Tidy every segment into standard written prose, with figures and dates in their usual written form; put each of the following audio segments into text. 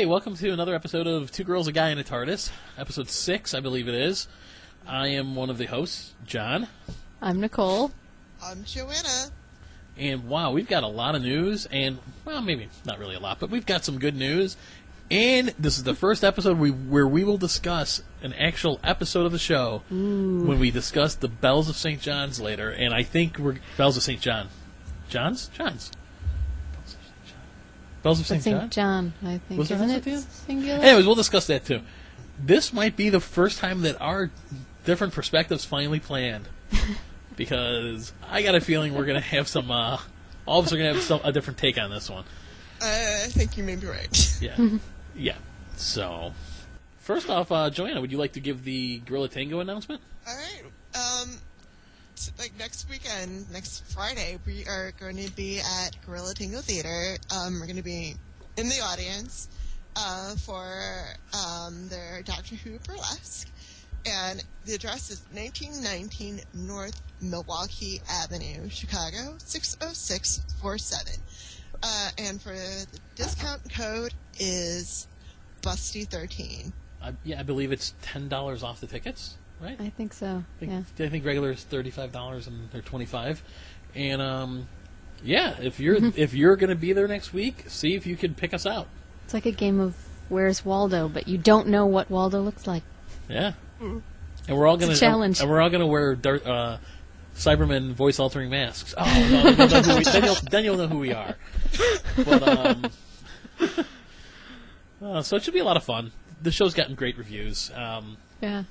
welcome to another episode of Two Girls, a Guy, and a TARDIS. Episode 6, I believe it is. I am one of the hosts, John. I'm Nicole. I'm Joanna. And wow, we've got a lot of news, and, well, maybe not really a lot, but we've got some good news. And this is the first episode where we will discuss an actual episode of the show when we discuss the Bells of St. John's later. And I think we're... Bells of St. John. John's? Bells of St. John? John, I think. Was Isn't it it singular? Anyways, we'll discuss that too. This might be the first time that our different perspectives finally planned. Because I got a feeling we're going to have some... all of us are going to have a different take on this one. I think you may be right. Yeah. Yeah. So, first off, Joanna, would you like to give the Gorilla Tango announcement? All right. Next weekend, next Friday, we are going to be at Gorilla Tango Theater. We're going to be in the audience for their Doctor Who burlesque. And the address is 1919 North Milwaukee Avenue, Chicago, 60647. And for the discount code is Busty13. I believe it's $10 off the tickets, right? I think so. I think regular is $35 and they're $25. And yeah, if you're going to be there next week, see if you can pick us out. It's like a game of Where's Waldo, but you don't know what Waldo looks like. Yeah. And we're all going to challenge. And we're all going to wear Cybermen voice altering masks. Oh no, then you'll know who we are. But so it should be a lot of fun. The show's gotten great reviews. Yeah.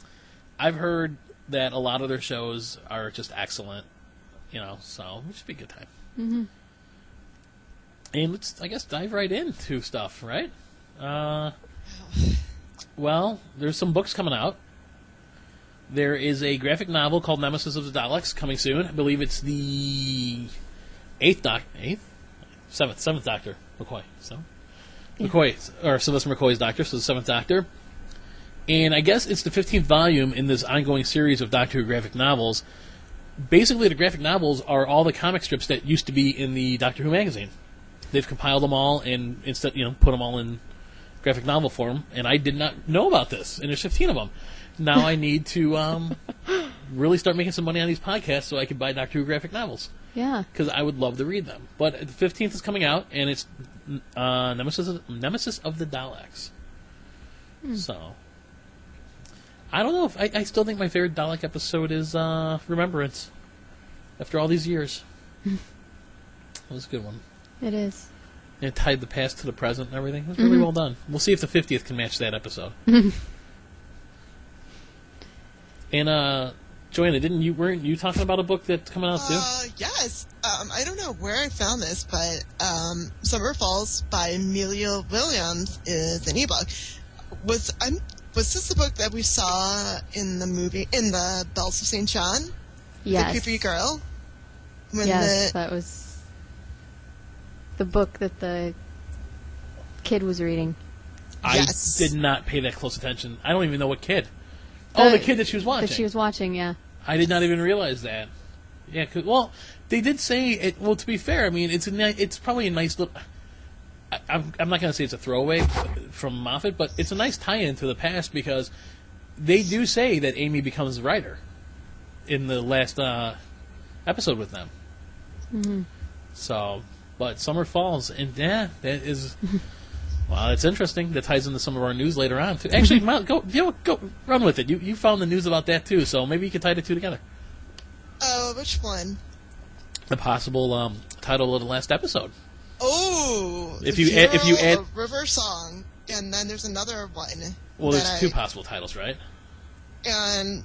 I've heard that a lot of their shows are just excellent. So it should be a good time. Mm-hmm. And let's, I guess, dive right into stuff, right? Well, there's some books coming out. There is a graphic novel called Nemesis of the Daleks coming soon. I believe it's the seventh Doctor, McCoy. So, yeah. McCoy, or Sylvester McCoy's Doctor, so the 7th Doctor. And I guess it's the 15th volume in this ongoing series of Doctor Who graphic novels. Basically, the graphic novels are all the comic strips that used to be in the Doctor Who magazine. They've compiled them all and instead, put them all in graphic novel form. And I did not know about this, and there's 15 of them. Now I need to really start making some money on these podcasts so I can buy Doctor Who graphic novels. Yeah. Because I would love to read them. But the 15th is coming out, and it's Nemesis of the Daleks. So, I don't know if... I still think my favorite Dalek episode is Remembrance. After all these years. That was a good one. It is. It tied the past to the present and everything. It was really well done. We'll see if the 50th can match that episode. And, Joanna, weren't you talking about a book that's coming out too? Yes. I don't know where I found this, but Summer Falls by Amelia Williams is an ebook. Was this the book that we saw in the movie, in the Bells of St. John? Yes. The creepy girl? That was the book that the kid was reading. I did not pay that close attention. I don't even know what kid. Oh, the kid that she was watching. That she was watching, yeah. I did not even realize that. Yeah, well, they did say it. Well, to be fair, I mean, it's probably a nice little. I'm not going to say it's a throwaway from Moffat, but it's a nice tie-in to the past because they do say that Amy becomes the writer in the last episode with them. Mm-hmm. So, but Summer Falls, and yeah, that is. Well, it's interesting. That ties into some of our news later on, too. Actually, go run with it. You found the news about that, too, so maybe you can tie the two together. Oh, which one? The possible title of the last episode. Oh! If you add River Song, and then there's another one. Well, there's two possible titles, right? And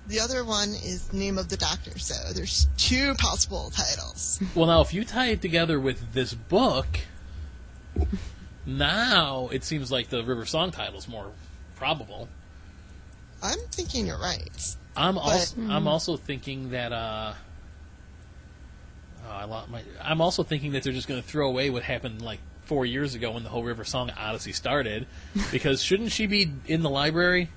the other one is Name of the Doctor, so there's 2 possible titles. Well, now, if you tie it together with this book... Now, it seems like the River Song title is more probable. I'm thinking you're right. I'm also thinking that I'm also thinking that they're just going to throw away what happened like 4 years ago when the whole River Song Odyssey started, because shouldn't she be in the library?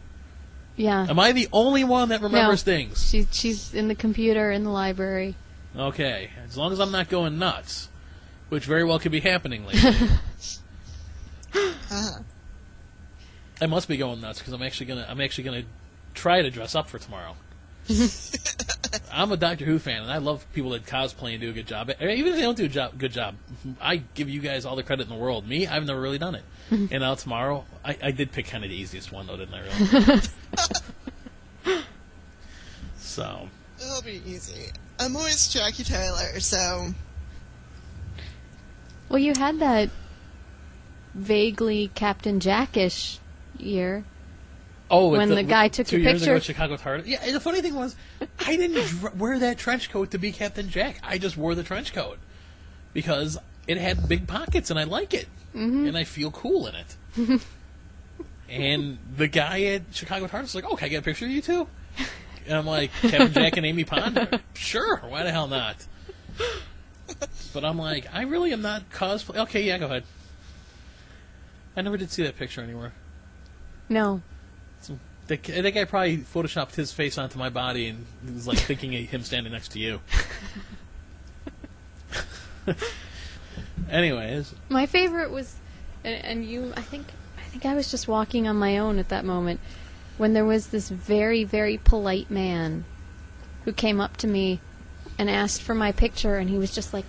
Yeah. Am I the only one that remembers things? She's in the computer in the library. Okay, as long as I'm not going nuts, which very well could be happening lately. I must be going nuts because I'm actually gonna try to dress up for tomorrow. I'm a Doctor Who fan, and I love people that cosplay and do a good job. Even if they don't do a good job, I give you guys all the credit in the world. Me, I've never really done it. And now tomorrow, I did pick kind of the easiest one, though, didn't I? Really? So It'll be easy. I'm always Jackie Taylor, so. Well, you had that vaguely Captain Jack-ish year. Oh, when the guy took your 2 years picture. ago at Chicago TARDIS. Yeah, and the funny thing was, I didn't wear that trench coat to be Captain Jack. I just wore the trench coat because it had big pockets and I like it, and I feel cool in it. And the guy at Chicago TARDIS was like, "Oh, can I get a picture of you two?" And I'm like, "Captain Jack and Amy Pond? Sure, why the hell not?" But I'm like, I really am not cosplay. Okay, yeah, go ahead. I never did see that picture anywhere. No. That guy probably photoshopped his face onto my body and was like thinking of him standing next to you. Anyways, My favorite was, and you, I think I was just walking on my own at that moment, when there was this very, very polite man who came up to me and asked for my picture, and he was just like,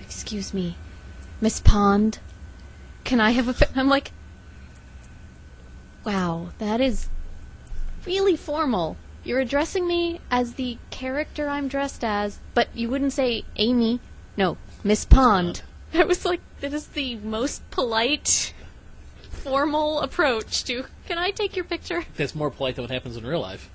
"Excuse me, Miss Pond, can I have a I'm like, wow, that is really formal. You're addressing me as the character I'm dressed as, but you wouldn't say Amy. No, Miss Pond." I was like, that is the most polite, formal approach to, can I take your picture? that's more polite than what happens in real life.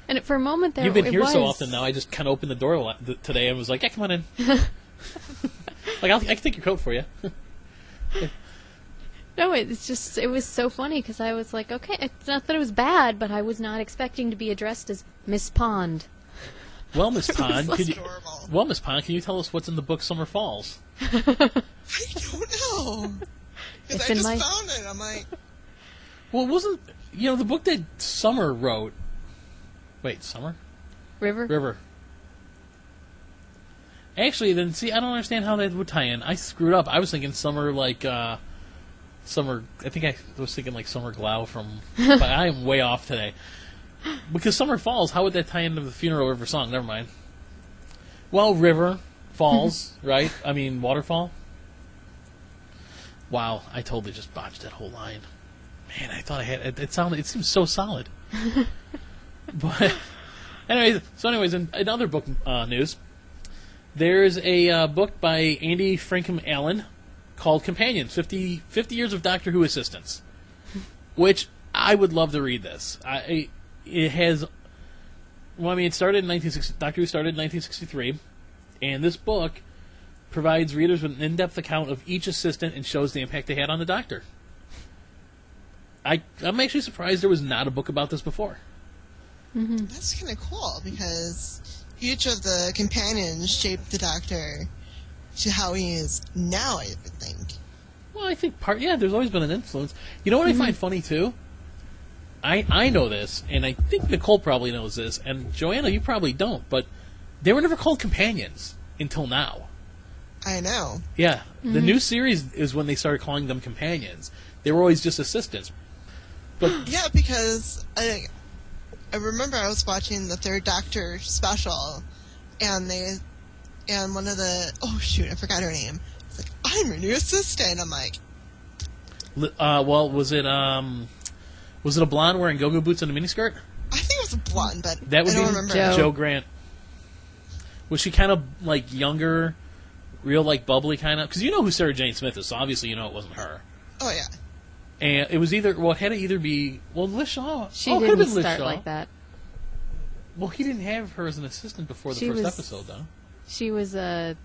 And for a moment there, You've been it here was. so often now, I just kind of opened the door today and was like, "Yeah, come on in." Like, I can take your coat for you. No, it was so funny because I was like, okay, it's not that it was bad, but I was not expecting to be addressed as Miss Pond. Well, Miss Pond, Adorable. can you tell us what's in the book Summer Falls? I don't know. It's Because I in just my- found it. I'm like, Well, it wasn't, the book that Summer wrote. Wait, Summer? River? Actually, then, see, I don't understand how that would tie in. I screwed up. I was thinking Summer, like, Summer, I think I was thinking, like, Summer Glau from, but I am way off today. Because Summer Falls, how would that tie into the Funeral River song? Never mind. Well, River, Falls, right? I mean, Waterfall. Wow, I totally just botched that whole line. Man, I thought I had, it seems so solid. But, anyways, in other book news, there's a book by Andy Frankham Allen called Companions, 50 Years of Doctor Who Assistance, which I would love to read this. It has, it started in 1960, Doctor Who started in 1963, and this book provides readers with an in-depth account of each assistant and shows the impact they had on the Doctor. I'm actually surprised there was not a book about this before. that's kind of cool because each of the companions shaped the Doctor to how he is now, I would think. Well, I think there's always been an influence. You know what I find funny, too? I know this, and I think Nicole probably knows this, and Joanna, you probably don't, but they were never called companions until now. I know. Yeah, the new series is when they started calling them companions. They were always just assistants. But Yeah, because I remember I was watching the Third Doctor special, and one of the, oh shoot, I forgot her name. It's like, I'm your new assistant. I'm like, well, was it a blonde wearing go-go boots and a miniskirt? I think it was a blonde, but That would I don't be remember. Joe. Joe Grant. Was she kind of like younger, real like bubbly kind of? Because you know who Sarah Jane Smith is, so obviously you know it wasn't her. Oh yeah. And it was either, it had to either be, Liz Shaw. She it could have didn't been Liz start Shaw. like that. Well, he didn't have her as an assistant before the She first was- episode, though. She was a...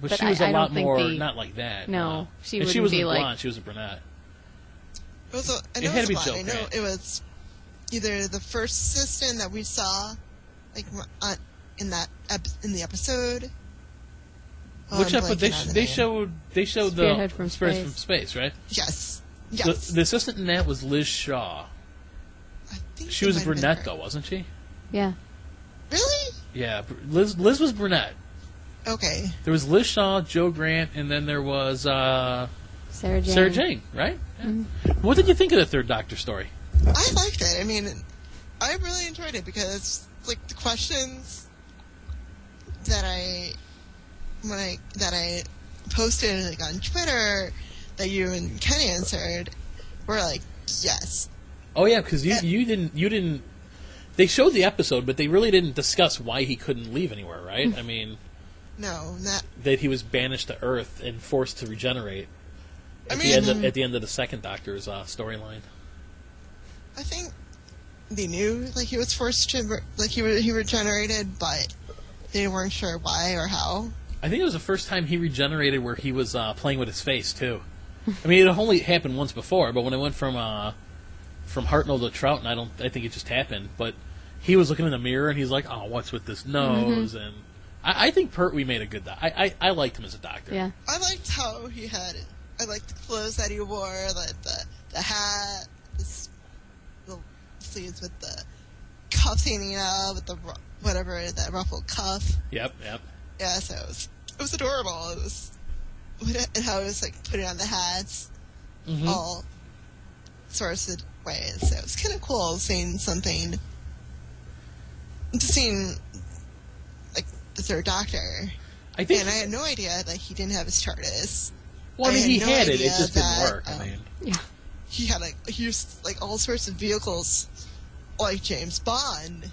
But But she was I a don't lot think more, the- not like that. No, she And wouldn't she wasn't be like- blonde, she was a brunette. It was I It know had it to was be a blonde. Joe I know Grant. it was either the first assistant that we saw, like in the episode. Oh, Which I'm episode? blanking on the They name. showed Spearhead the from Spearhead Space. from Space, right? Yes. The, Yes. the assistant in that was Liz Shaw. I think She it was a might have been brunette, her. though, wasn't she? Yeah. Really? Yeah, Liz was brunette. Okay. There was Liz Shaw, Joe Grant, and then there was Sarah Jane. Sarah Jane, right? Yeah. What did you think of the Third Doctor story? I liked it. I mean, I really enjoyed it because, like, the questions that I posted, like, on Twitter that you and Ken answered were like, yes. Oh yeah, because you didn't. They showed the episode, but they really didn't discuss why he couldn't leave anywhere, right? I mean, no, not that he was banished to Earth and forced to regenerate. At the end of the second Doctor's storyline. I think they knew, like, he was forced to, like, he regenerated, but they weren't sure why or how. I think it was the first time he regenerated where he was playing with his face too. I mean, it had only happened once before, but when it went from Hartnell to Troughton, I think it just happened. But he was looking in the mirror and he's like, "Oh, what's with this nose?" And I think Pertwee made a good. I liked him as a Doctor. Yeah, I liked how he had. I liked the clothes that he wore, like the hat, the sleeves with the cuff hanging out, with the that ruffled cuff. Yep. Yeah, so it was adorable. It was, and how it was like putting on the hats, all sorts of ways. So it was kind of cool seeing like the Third Doctor. And I had no idea that he didn't have his TARDIS. Well, I mean, he had it. It just didn't work. I mean, he had he used like all sorts of vehicles, like James Bond.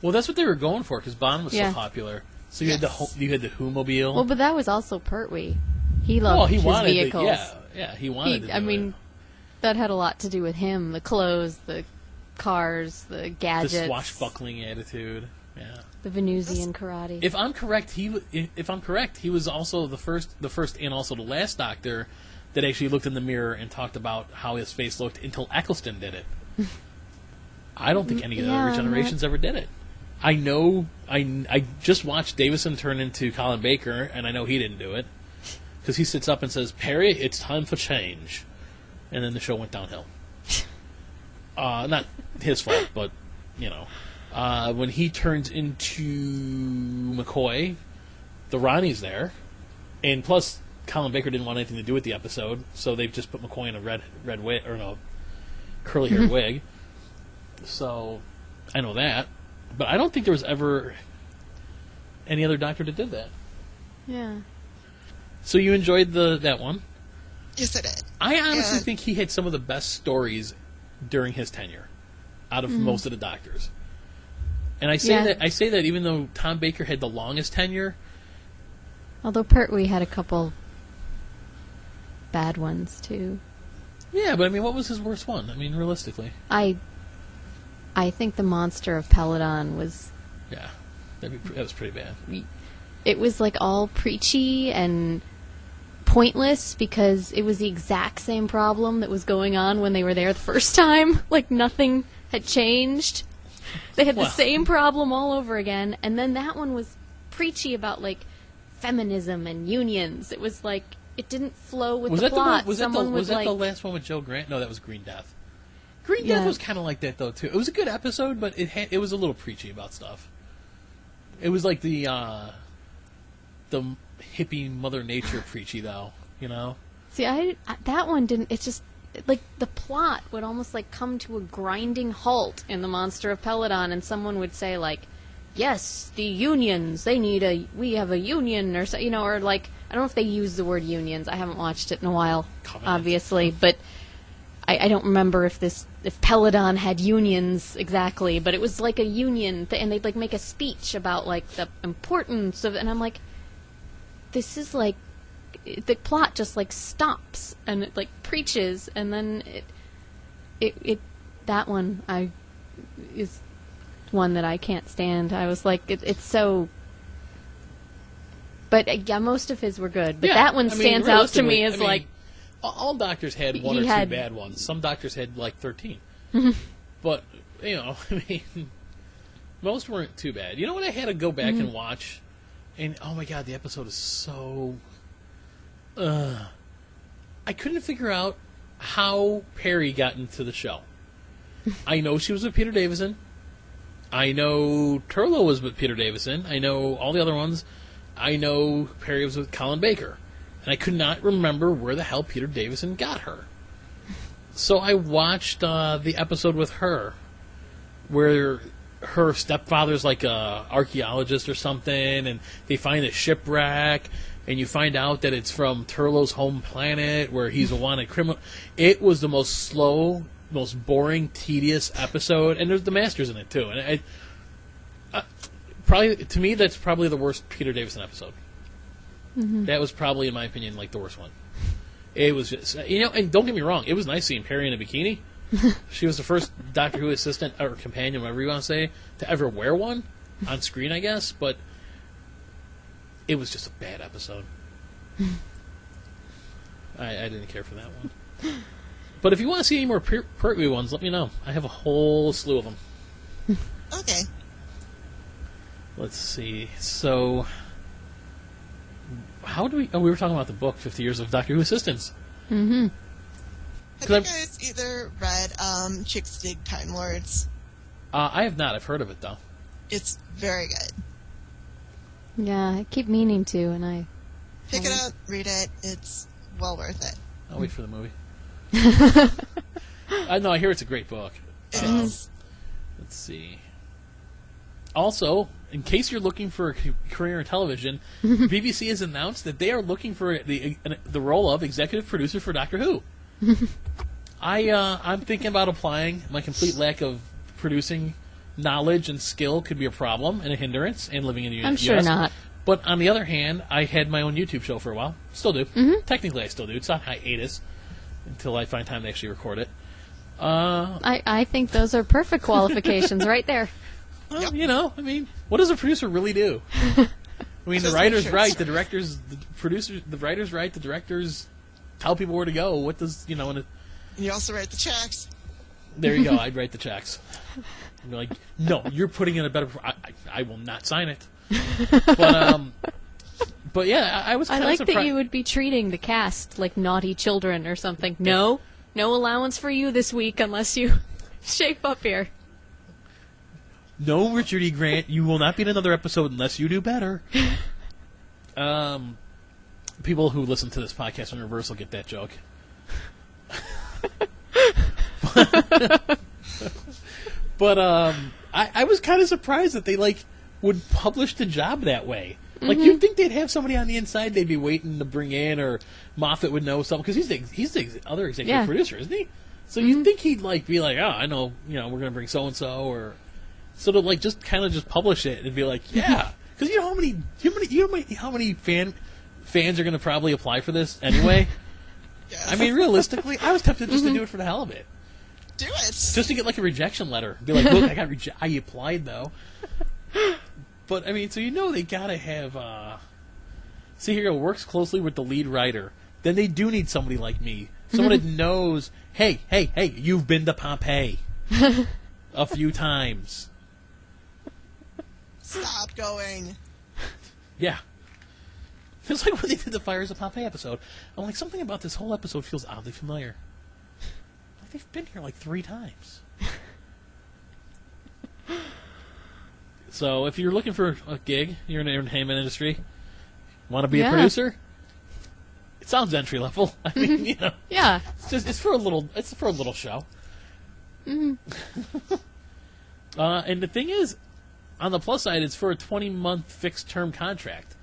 Well, that's what they were going for because Bond was so popular. So you had the Who-mobile. Well, but that was also Pertwee. He loved his vehicles. He wanted to do I mean, that had a lot to do with him. The clothes, the cars, the gadgets. The swashbuckling attitude. Yeah. The Venusian karate. If I'm correct, he was also the first and also the last Doctor that actually looked in the mirror and talked about how his face looked until Eccleston did it. I don't think any of the other generations ever did it. I know. I just watched Davison turn into Colin Baker, and I know he didn't do it because he sits up and says, "Perry, it's time for change," and then the show went downhill. Not his fault, but you know, when he turns into McCoy, the Ronnie's there, and plus Colin Baker didn't want anything to do with the episode, so they've just put McCoy in a red wig or no curly haired wig. So I know that. But I don't think there was ever any other Doctor that did that. Yeah. So you enjoyed that one? Yes, I did. I honestly think he had some of the best stories during his tenure out of most of the Doctors. And I say that even though Tom Baker had the longest tenure. Although Pertwee had a couple bad ones too. Yeah, but I mean, what was his worst one? I mean, realistically. I think the Monster of Peladon was... Yeah, that was pretty bad. It was like all preachy and pointless because it was the exact same problem that was going on when they were there the first time. Like nothing had changed. They had the same problem all over again. And then that one was preachy about like feminism and unions. It was like, it didn't flow with the plot. Was that the last one with Joe Grant? No, that was Green Death. Green Death was kind of like that, though, too. It was a good episode, but it was a little preachy about stuff. It was like the hippie Mother Nature preachy, though, you know? See, that one didn't... It's just... Like, the plot would almost, like, come to a grinding halt in The Monster of Peladon, and someone would say, like, yes, the unions, we have a union, or, you know, or, like... I don't know if they use the word unions. I haven't watched it in a while, obviously, but... I don't remember if Peladon had unions exactly, but it was like a union, and they'd like make a speech about like the importance of, and I'm like, this is like, the plot just like stops and it like preaches, and then that one is one that I can't stand. I was like, it's so. But yeah, most of his were good, but that one stands out to me as like. All Doctors had one or two bad ones. Some Doctors had like 13. But, you know, I mean, most weren't too bad. You know what I had to go back and watch? And, oh my God, the episode is so... I couldn't figure out how Perry got into the show. I know she was with Peter Davison. I know Turlough was with Peter Davison. I know all the other ones. I know Perry was with Colin Baker. and I could not remember where the hell Peter Davison got her. So I watched the episode with her, where her stepfather's like a archaeologist or something, and they find a shipwreck, and you find out that it's from Turlough's home planet, where he's a wanted criminal. It was the most slow, most boring, tedious episode, and there's the Masters in it too. And probably to me, that's probably the worst Peter Davison episode. Mm-hmm. That was probably, in my opinion, like the worst one. It was just, and don't get me wrong, it was nice seeing Perry in a bikini. She was the first Doctor Who assistant or companion, whatever you want to say, to ever wear one on screen, I guess. But it was just a bad episode. I didn't care for that one. But if you want to see any more Pertwee ones, let me know. I have a whole slew of them. Okay. Let's see. So, how do we... Oh, we were talking about the book, 50 Years of Doctor Who Assistants. Mm-hmm. Have you guys either read Chicks Dig Time Lords? I have not. I've heard of it, though. It's very good. Yeah, I keep meaning to, and I... Pick it up, read it. It's well worth it. I'll wait for the movie. I know. I hear it's a great book. It is. Let's see. Also, in case you're looking for a career in television, BBC has announced that they are looking for the role of executive producer for Doctor Who. I'm thinking about applying. My complete lack of producing knowledge and skill could be a problem and a hindrance in living in the U.S. I'm sure not. But on the other hand, I had my own YouTube show for a while. Still do. Mm-hmm. Technically, I still do. It's on hiatus until I find time to actually record it. I think those are perfect qualifications right there. Well, yep. I mean, what does a producer really do? I mean, the writer's right, the director's, the producers, the writer's right, the directors tell people where to go. What does, and you also write the checks. There you go. I'd write the checks. I'd be like, no, you're putting in a better. I will not sign it. But yeah, I was. I like that you would be treating the cast like naughty children or something. No allowance for you this week unless you shape up here. No, Richard E. Grant, you will not be in another episode unless you do better. People who listen to this podcast in reverse will get that joke. But I was kind of surprised that they would publish the job that way. Like, you'd think they'd have somebody on the inside they'd be waiting to bring in, or Moffat would know something, because he's the other executive producer, isn't he? So you'd think he'd be like, oh, I know, we're going to bring so-and-so, or... So to just kind of just publish it and be like, yeah, because how many fans are going to probably apply for this anyway? Yes. I mean, realistically, I was tempted just to do it for the hell of it. Do it just to get a rejection letter. Be like, look, I applied though. But I mean, so they gotta have. See here, works closely with the lead writer. Then they do need somebody like me, someone that knows. Hey, you've been to Pompeii a few times. Stop going. Yeah. It's like when they did the Fires of Pompeii episode. I'm like, something about this whole episode feels oddly familiar. Like, they've been here 3 times. So, if you're looking for a gig, you're in the entertainment industry, want to be a producer? It sounds entry level. I mean, Yeah. It's for a little show. Mm-hmm. And the thing is, on the plus side, it's for a 20-month fixed-term contract.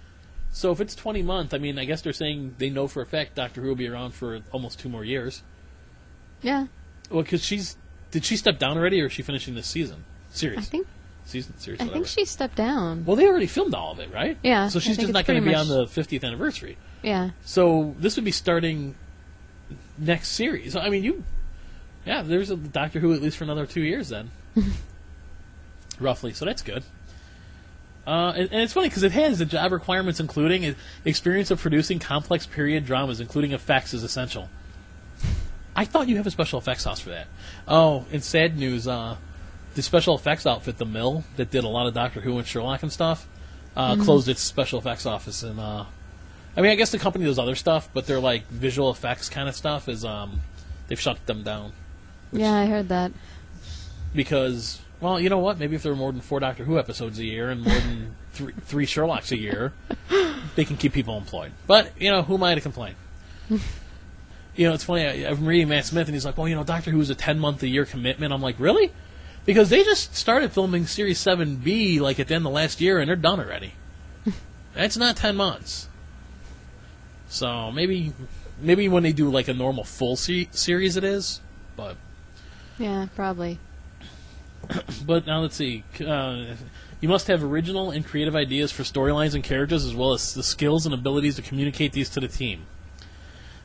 So if it's 20 months, I mean, I guess they're saying they know for a fact Doctor Who will be around for almost 2 more years. Yeah. Well, because did she step down already, or is she finishing this series? I think she stepped down. Well, they already filmed all of it, right? Yeah. So she's just not going to be on the 50th anniversary. Yeah. So this would be starting next series. I mean, there's a Doctor Who at least for another 2 years then. Roughly, so that's good. And it's funny because it has the job requirements including experience of producing complex period dramas, including effects, is essential. I thought you have a special effects house for that. Oh, in sad news, the special effects outfit, The Mill, that did a lot of Doctor Who and Sherlock and stuff, closed its special effects office. And I mean, I guess the company does other stuff, but their visual effects kind of stuff is they've shut them down. Yeah, I heard that. Because Well, you know what? Maybe if there were more than 4 Doctor Who episodes a year and more than three Sherlocks a year, they can keep people employed. But, who am I to complain? It's funny. I'm reading Matt Smith, and he's like, well, Doctor Who is a 10-month-a-year commitment. I'm like, really? Because they just started filming Series 7B, like, at the end of last year, and they're done already. That's not 10 months. So, maybe when they do, like, a normal full series it is, but... Yeah, probably. But now let's see. You must have original and creative ideas for storylines and characters, as well as the skills and abilities to communicate these to the team.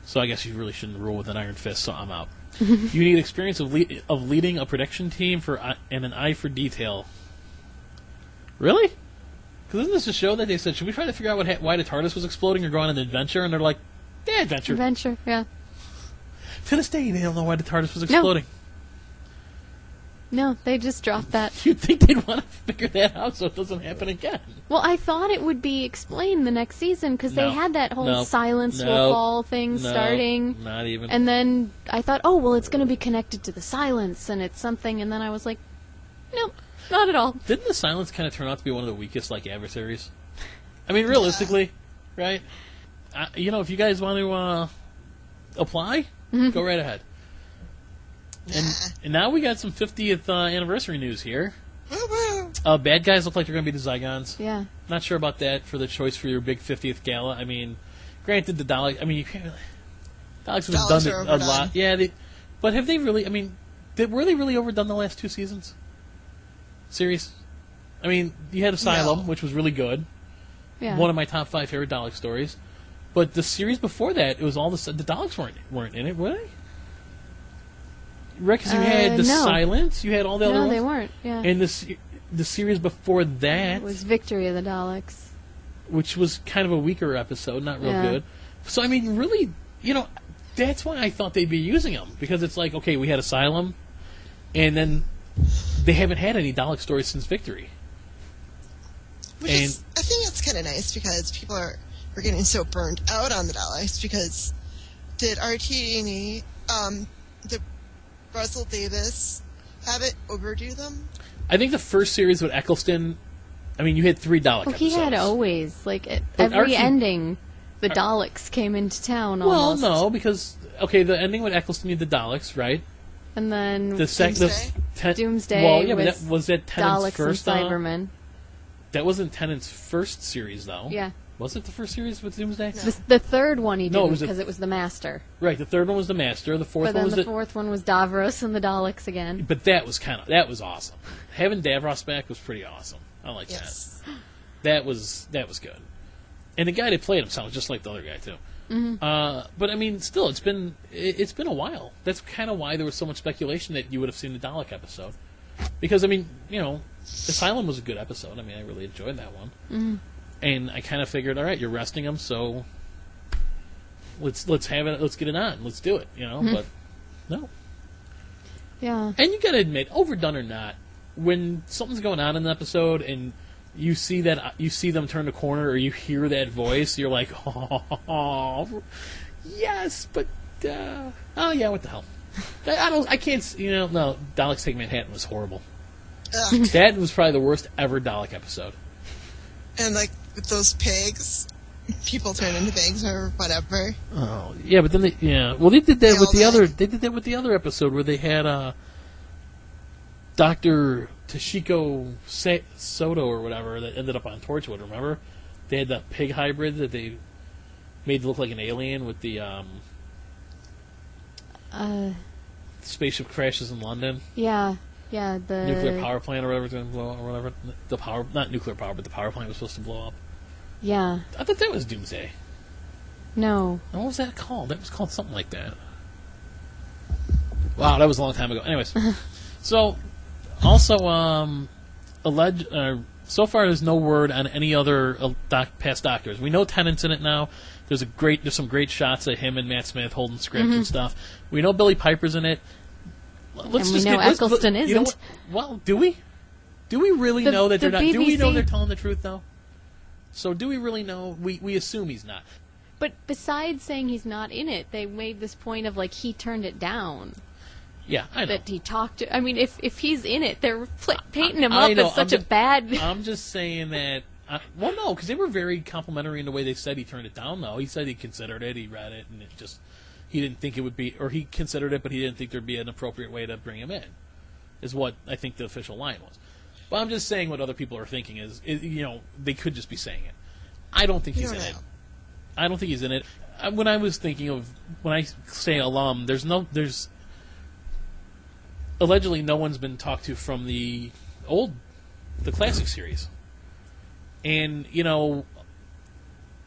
So I guess you really shouldn't rule with an iron fist, so I'm out. You need experience of leading a production team and an eye for detail. Really? Because isn't this a show that they said, should we try to figure out why the TARDIS was exploding or go on an adventure? And they're like, yeah, adventure. Adventure, yeah. To this day, they don't know why the TARDIS was exploding. No, they just dropped that. You'd think they'd want to figure that out so it doesn't happen again. Well, I thought it would be explained the next season because they had that whole silence will fall thing starting. Not even. And then I thought, oh, well, it's going to be connected to the silence and it's something. And then I was like, nope, not at all. Didn't the silence kind of turn out to be one of the weakest, adversaries? I mean, realistically, right? If you guys want to apply, go right ahead. And now we got some 50th anniversary news here. Bad guys look like they're going to be the Zygons. Yeah. Not sure about that for the choice for your big 50th gala. I mean, granted, the Daleks... I mean, you can't really... Daleks have done it a lot. Yeah, but have they really... I mean, were they really overdone the last 2 seasons? Serious? I mean, you had Asylum, which was really good. Yeah. One of my top 5 favorite Dalek stories. But the series before that, it was all the Daleks weren't in it, were they? Right, because you had the Silence, you had all the other ones. No, they weren't, yeah. And the series before that... It was Victory of the Daleks. Which was kind of a weaker episode, not real good. So, I mean, really, that's why I thought they'd be using them. Because it's like, okay, we had Asylum, and then they haven't had any Dalek stories since Victory. I think it's kind of nice because people we're getting so burned out on the Daleks because did RT&E, did Russell Davis have it overdo them? I think the first series with Eccleston, I mean, you had 3 Dalek episodes. He had always, at every ending, the Daleks came into town almost. Well, no, because, the ending with Eccleston, you had the Daleks, right? And then Doomsday? Well, yeah, but was that Tennant's Daleks first? and Cybermen. That wasn't Tennant's first series, though. Yeah. Was it the first series with Doomsday? No. The third one he didn't because it was the Master. Right, the third one was the Master. The fourth one was the fourth one was Davros and the Daleks again. But that was awesome. Having Davros back was pretty awesome. I like that. That was good. And the guy that played him sounded just like the other guy too. Mm-hmm. But I mean, still, it's been a while. That's kind of why there was so much speculation that you would have seen the Dalek episode. Because I mean, Asylum was a good episode. I mean, I really enjoyed that one. Mm-hmm. And I kind of figured, all right, you're resting him, so let's have it. Let's get it on. Let's do it. Mm-hmm. But no. Yeah. And you got to admit, overdone or not, when something's going on in an episode and you see them turn the corner or you hear that voice, you're like, oh, yes, but oh yeah, what the hell? I can't. No, Daleks Take Manhattan was horrible. That was probably the worst ever Dalek episode. And with those pigs, people turn into pigs or whatever. Oh yeah, but then they did that with the other. They did that with the other episode where they had Dr. Toshiko Soto or whatever that ended up on Torchwood. Remember, they had that pig hybrid that they made to look like an alien with the spaceship crashes in London. Yeah. Yeah, the nuclear power plant or whatever was going to blow up, or whatever. Not nuclear power, but the power plant was supposed to blow up. Yeah. I thought that was Doomsday. No. What was that called? That was called something like that. Wow, that was a long time ago. Anyways, so also so far there's no word on any other past Doctors. We know Tennant's in it now. There's some great shots of him and Matt Smith holding script and stuff. We know Billy Piper's in it. And we know Eccleston isn't. Well, do we? Do we really know that they're not? BBC, do we know they're telling the truth, though? So do we really know? We assume he's not. But besides saying he's not in it, they made this point of, he turned it down. Yeah, I know. that he talked to. I mean, if he's in it, they're painting him I up know, as such a bad. I'm just saying that. Well, no, because they were very complimentary in the way they said he turned it down. Though he said he considered it, he read it, and he didn't think it would be, or he considered it, but he didn't think there'd be an appropriate way to bring him in. Is what I think the official line was. But I'm just saying what other people are thinking is they could just be saying it. I don't think he's in it. I don't think he's in it. When I was thinking of, when I say alum, there's allegedly no one's been talked to from the classic series. And,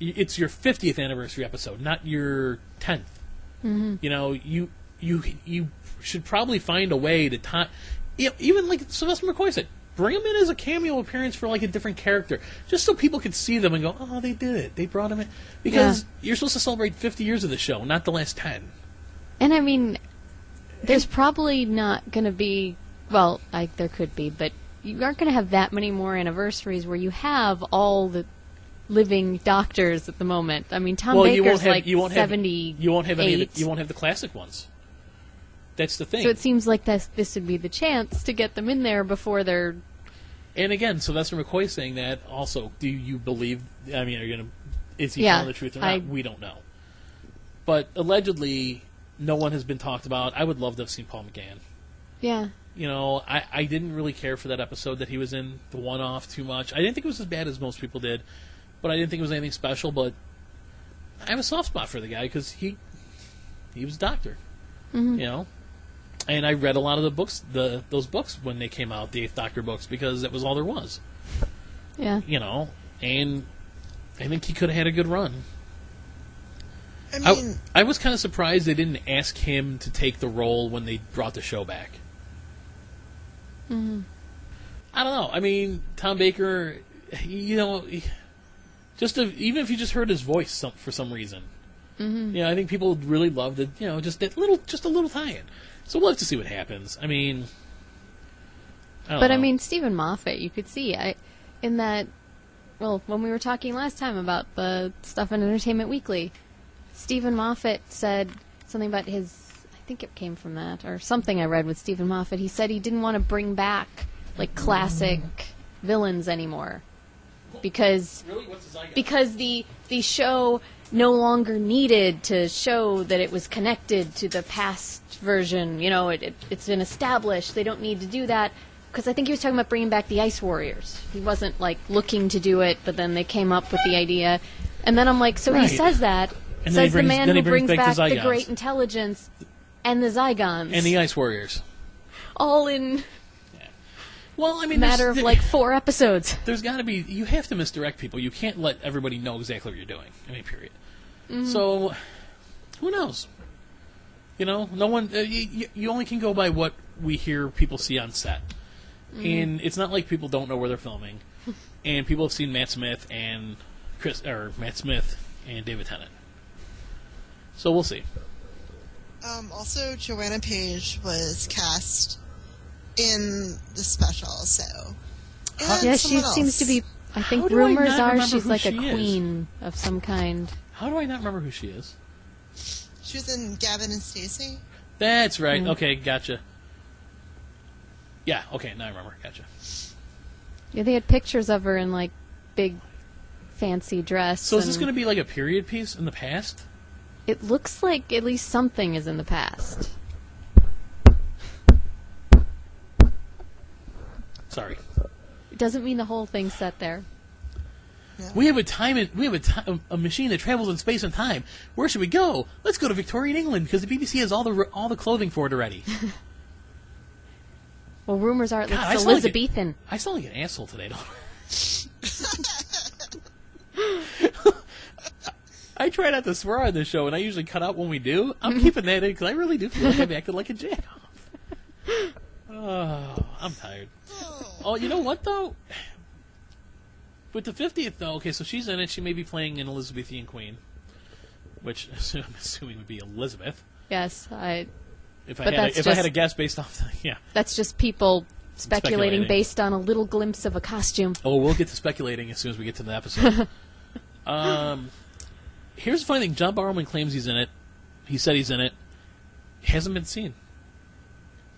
it's your 50th anniversary episode, not your 10th. Mm-hmm. You should probably find a way to tie, even like Sylvester McCoy said, bring him in as a cameo appearance for like a different character, just so people could see them and go, oh, they did it. They brought him in. Because you're supposed to celebrate 50 years of the show, not the last 10. And I mean, there's probably not going to be, well, there could be, but you aren't going to have that many more anniversaries where you have all the living doctors at the moment. I mean, Tom Baker's 78. You won't have the classic ones. That's the thing. So it seems like this would be the chance to get them in there before they're... And again, Sylvester McCoy saying that also, do you believe, I mean, is he telling the truth or not? We don't know. But allegedly, no one has been talked about. I would love to have seen Paul McGann. Yeah. I didn't really care for that episode that he was in, the one-off, too much. I didn't think it was as bad as most people did, but I didn't think it was anything special. But I have a soft spot for the guy because he was a doctor, And I read a lot of the books, those books when they came out, the Eighth Doctor books, because that was all there was. Yeah. And I think he could have had a good run. I mean, I was kind of surprised they didn't ask him to take the role when they brought the show back. Mm-hmm. I don't know. I mean, Tom Baker, even if you just heard his voice for some reason, I think people would really love the, just a little tie-in. So we'll have to see what happens. I mean, I don't know. I mean, Stephen Moffat, you could see in that. Well, when we were talking last time about the stuff in Entertainment Weekly, Stephen Moffat said something about his. I think it came from that or something I read with Stephen Moffat. He said he didn't want to bring back like classic villains anymore because the show no longer needed to show that it was connected to the past version. It's been established. They don't need to do that. Because I think he was talking about bringing back the Ice Warriors. He wasn't, looking to do it, but then they came up with the idea. And then I'm like, so he says that. And says the man who brings back the the Great Intelligence and the Zygons. And the Ice Warriors. All in well, I mean, matter of, 4 episodes. There's got to be... You have to misdirect people. You can't let everybody know exactly what you're doing. I mean, period. Mm-hmm. So, who knows? No one... you only can go by what we hear people see on set. And it's not like people don't know where they're filming. And people have seen Matt Smith and David Tennant. So we'll see. Also, Joanna Page was cast in the special, so... Yeah, she seems to be... I think rumors are she's like a queen of some kind. How do I not remember who she is? She was in Gavin and Stacey. That's right. Mm-hmm. Okay, gotcha. Yeah, okay, now I remember. Gotcha. Yeah, they had pictures of her in, big, fancy dress. So is this going to be like a period piece in the past? It looks like at least something is in the past. Sorry. It doesn't mean the whole thing's set there. Yeah. We have a machine that travels in space and time. Where should we go? Let's go to Victorian England because the BBC has all the clothing for it already. Well, rumors are it's Elizabethan. I sound like an asshole today, don't I? I try not to swear on this show, and I usually cut out when we do. I'm keeping that in because I really do feel like I've acted like a jack-off. Oh, I'm tired. Oh, you know what, though? With the 50th, though, okay, so she's in it. She may be playing an Elizabethan queen, which I'm assuming would be Elizabeth. Yes, If I had a guess based off yeah. That's just people speculating based on a little glimpse of a costume. Oh, we'll get to speculating as soon as we get to the episode. Here's the funny thing. John Barrowman claims he's in it. He said he's in it. He hasn't been seen.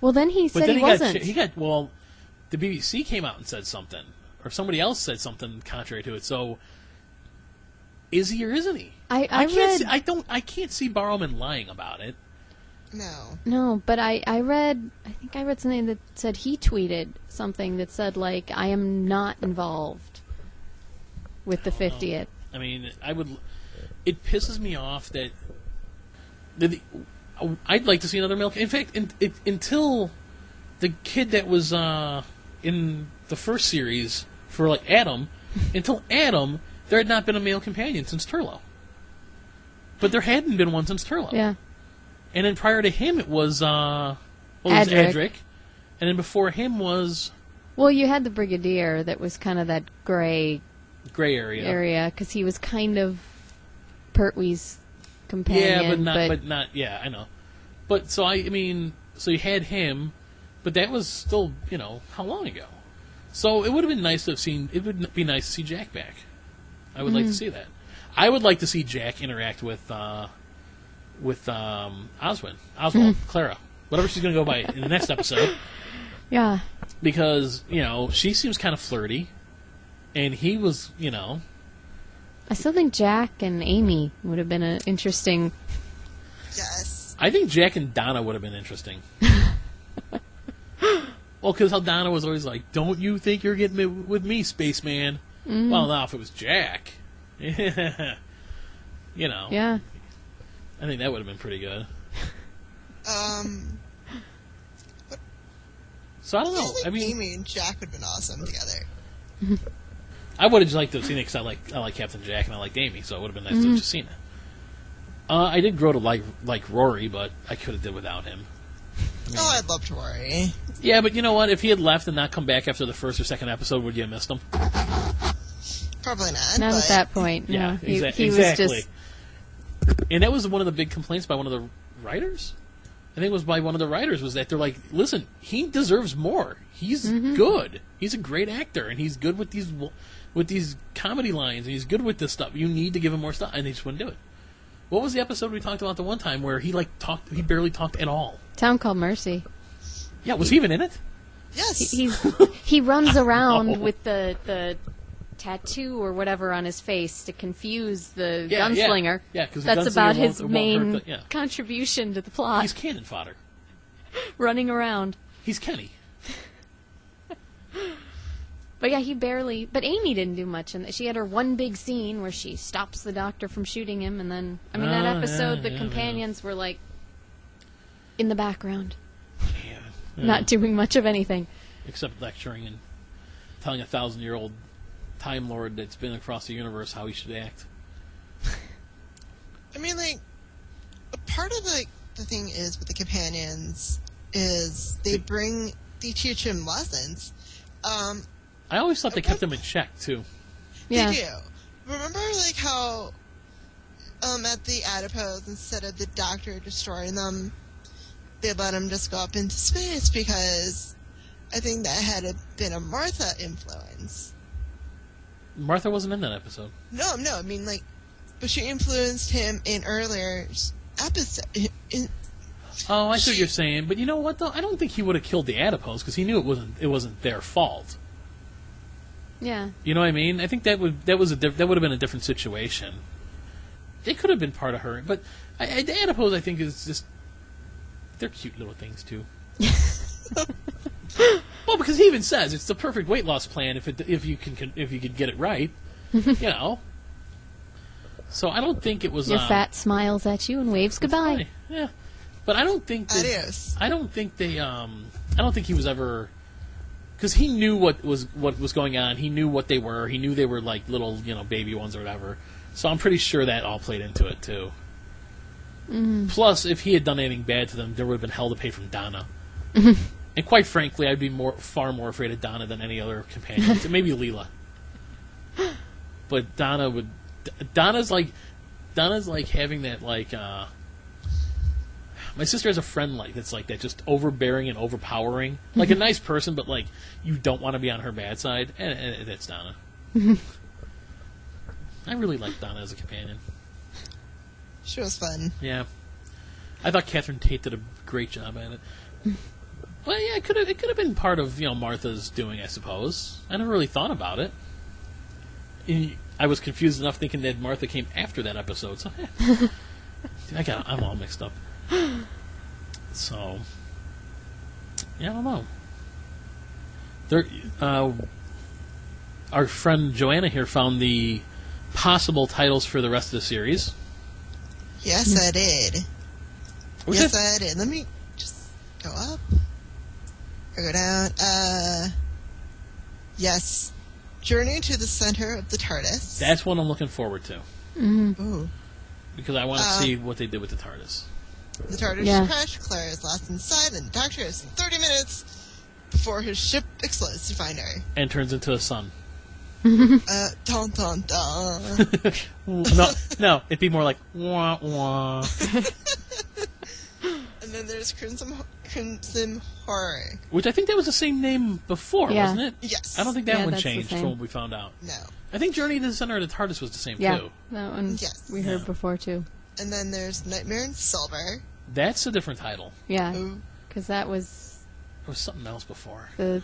Well, then he But said then he wasn't. The BBC came out and said something, or somebody else said something contrary to it. So, is he or isn't he? I can't read. see, I can't see Barrowman lying about it. No. No, but I read. I think I read something that said he tweeted something that said like, "I am not involved with the 50th." I mean, It pisses me off that. I'd like to see another male. In fact, until the kid that was in the first series for like Adam, until Adam, there had not been a male companion since Turlough. But there hadn't been one since Turlough. Yeah. And then prior to him, it was Adric. And then before him was... Well, you had the Brigadier that was kind of that gray area. because he was kind of Pertwee's companion. Yeah, but not. Yeah, I know. But so so you had him, but that was still how long ago? So it would have been nice to have seen. It would be nice to see Jack back. I would like to see that. I would like to see Jack interact with Oswald, Clara, whatever she's going to go by in the next episode. Yeah. Because she seems kind of flirty, and he was I still think Jack and Amy would have been an interesting. Yes. I think Jack and Donna would have been interesting. Well, because how Donna was always like, "Don't you think you're getting with me, spaceman?" Mm-hmm. Well, now if it was Jack, Yeah. I think that would have been pretty good. So I don't know. I mean, Amy and Jack would have been awesome together. I would have liked to have seen it because I like Captain Jack and I liked Amy, so it would have been nice to have just seen it. I did grow to like Rory, but I could have did without him. I'd love to worry. Yeah, but you know what? If he had left and not come back after the first or second episode, would you have missed him? Probably not. Not at that point. Yeah, no. He exactly. was just. And that was one of the big complaints by one of the writers. I think it was by one of the writers, was that they're like, listen, he deserves more. He's good. He's a great actor, and he's good with these comedy lines, and he's good with this stuff. You need to give him more stuff, and they just wouldn't do it. What was the episode we talked about the one time where he barely talked at all? Town Called Mercy. Yeah, was he even in it? Yes. He runs around with the tattoo or whatever on his face to confuse the gunslinger. Yeah, because that's about his main contribution to the plot. He's cannon fodder. Running around. He's Kenny. But yeah, he barely. But Amy didn't do much, and she had her one big scene where she stops the doctor from shooting him, and then that episode, the companions were like in the background, not doing much of anything, except lecturing and telling a 1,000-year-old Time Lord that's been across the universe how he should act. I mean, like, a part of the thing is with the companions is they teach him lessons. I always thought they kept him in check too. Yeah. They do. Remember, like, how at the adipose, instead of the doctor destroying them, they let him just go up into space because I think that had been a Martha influence. Martha wasn't in that episode. No, I mean, like, but she influenced him in earlier episode. Oh, I see what you're saying, but you know what though? I don't think he would have killed the adipose because he knew it wasn't their fault. Yeah. You know what I mean? I think that would have been a different situation. It could have been part of her, but the adipose I think is just they're cute little things too. Well, because he even says it's the perfect weight loss plan if you could get it right, So I don't think it was. Your fat smiles at you and waves goodbye. Funny. Yeah, but I don't think that. Adios. I don't think they. I don't think he was ever. Because he knew what was going on. He knew what they were. He knew they were like little, baby ones or whatever. So I'm pretty sure that all played into it too. Mm. Plus, if he had done anything bad to them, there would have been hell to pay from Donna. And quite frankly, I'd be far more afraid of Donna than any other companion. So maybe Leela. But Donna's like having that like. My sister has a friend that's like that, just overbearing and overpowering. Like a nice person, but like you don't want to be on her bad side, and that's Donna. I really liked Donna as a companion. She was fun. Yeah. I thought Catherine Tate did a great job at it. Well, yeah, it could have been part of Martha's doing, I suppose. I never really thought about it. I was confused enough thinking that Martha came after that episode. So I'm all mixed up. So yeah, I don't know. Our friend Joanna here found the possible titles for the rest of the series. Yes, I did. I did. Let me just go up or go down. Yes. Journey to the Center of the TARDIS. That's what I'm looking forward to. Mm-hmm. Ooh. Because I want to see what they did with the TARDIS. The TARDIS crash, Claire is lost inside, and the Doctor has 30 minutes before his ship explodes to find her. And turns into a sun. Dun dun dun. No, it'd be more like wah wah. And then there's Crimson Horror. Which I think that was the same name before, wasn't it? Yes. I don't think that one changed from what we found out. No. I think Journey to the Center of the TARDIS was the same too. That one we heard before too. And then there's Nightmare in Silver. That's a different title. Yeah, because that was... There was something else before. I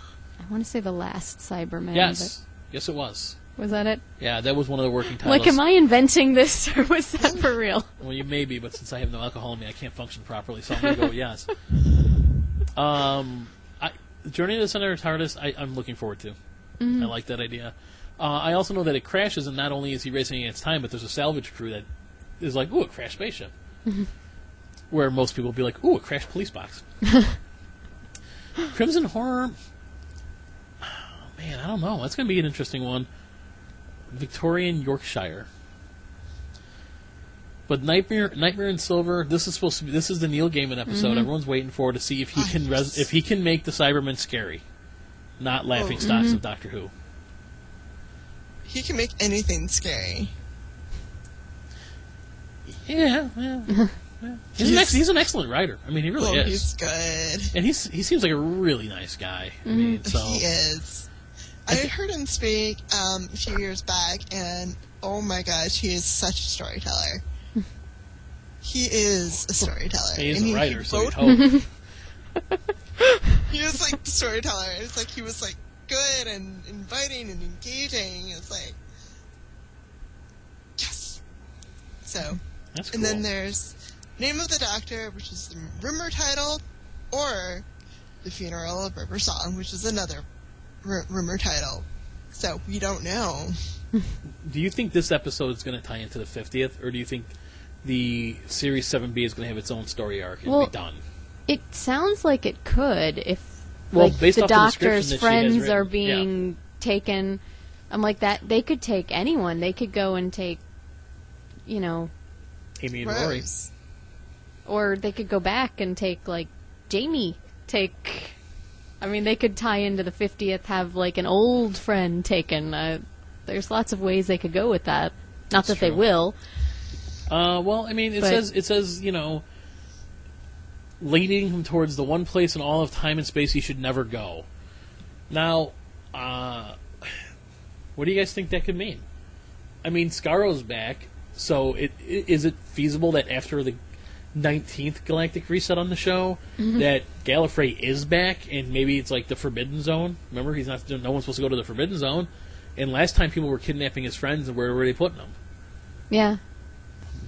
want to say the last Cyberman. Yes. Yes, it was. Was that it? Yeah, that was one of the working titles. Like, am I inventing this, or was that for real? Well, you may be, but since I have no alcohol in me, I can't function properly, so I'm going to go with yes. Journey to the Center of TARDIS, I'm looking forward to. Mm-hmm. I like that idea. I also know that it crashes, and not only is he racing against time, but there's a salvage crew that is like, ooh, a crashed spaceship. Mm-hmm. Where most people will be like, ooh, a crashed police box. Crimson Horror... Man, I don't know. That's going to be an interesting one. Victorian Yorkshire. But Nightmare in Silver. This is supposed to be. This is the Neil Gaiman episode. Mm-hmm. Everyone's waiting for to see if he can if he can make the Cybermen scary, not laughing stocks of Doctor Who. He can make anything scary. Yeah. He's an excellent writer. I mean, he really is. He's good, and he seems like a really nice guy. I mean, so he is. I heard him speak a few years back, and oh my gosh, he is such a storyteller. He is a storyteller. He is a writer, so you'd hope. He was like the storyteller. It's like he was like good and inviting and engaging. It's like yes. So that's cool. And then there's Name of the Doctor, which is the rumor title, or The Funeral of River Song, which is another rumor title. So we don't know. Do you think this episode is going to tie into the 50th, or do you think the Series 7B is going to have its own story arc and be done? It sounds like it could if based the off Doctor's the friends are being taken. I'm like that. They could take anyone. They could go and take, Amy and Rory. Or they could go back and take, like, Jamie. I mean, they could tie into the 50th, have, like, an old friend taken. There's lots of ways they could go with that. Not that they will. Well, I mean, it says, leading him towards the one place in all of time and space he should never go. Now, what do you guys think that could mean? I mean, Scarro's back, so is it feasible that after the 19th galactic reset on the show, that Gallifrey is back, and maybe it's like the Forbidden Zone? Remember, no one's supposed to go to the Forbidden Zone, and last time people were kidnapping his friends, and where were they putting them? Yeah.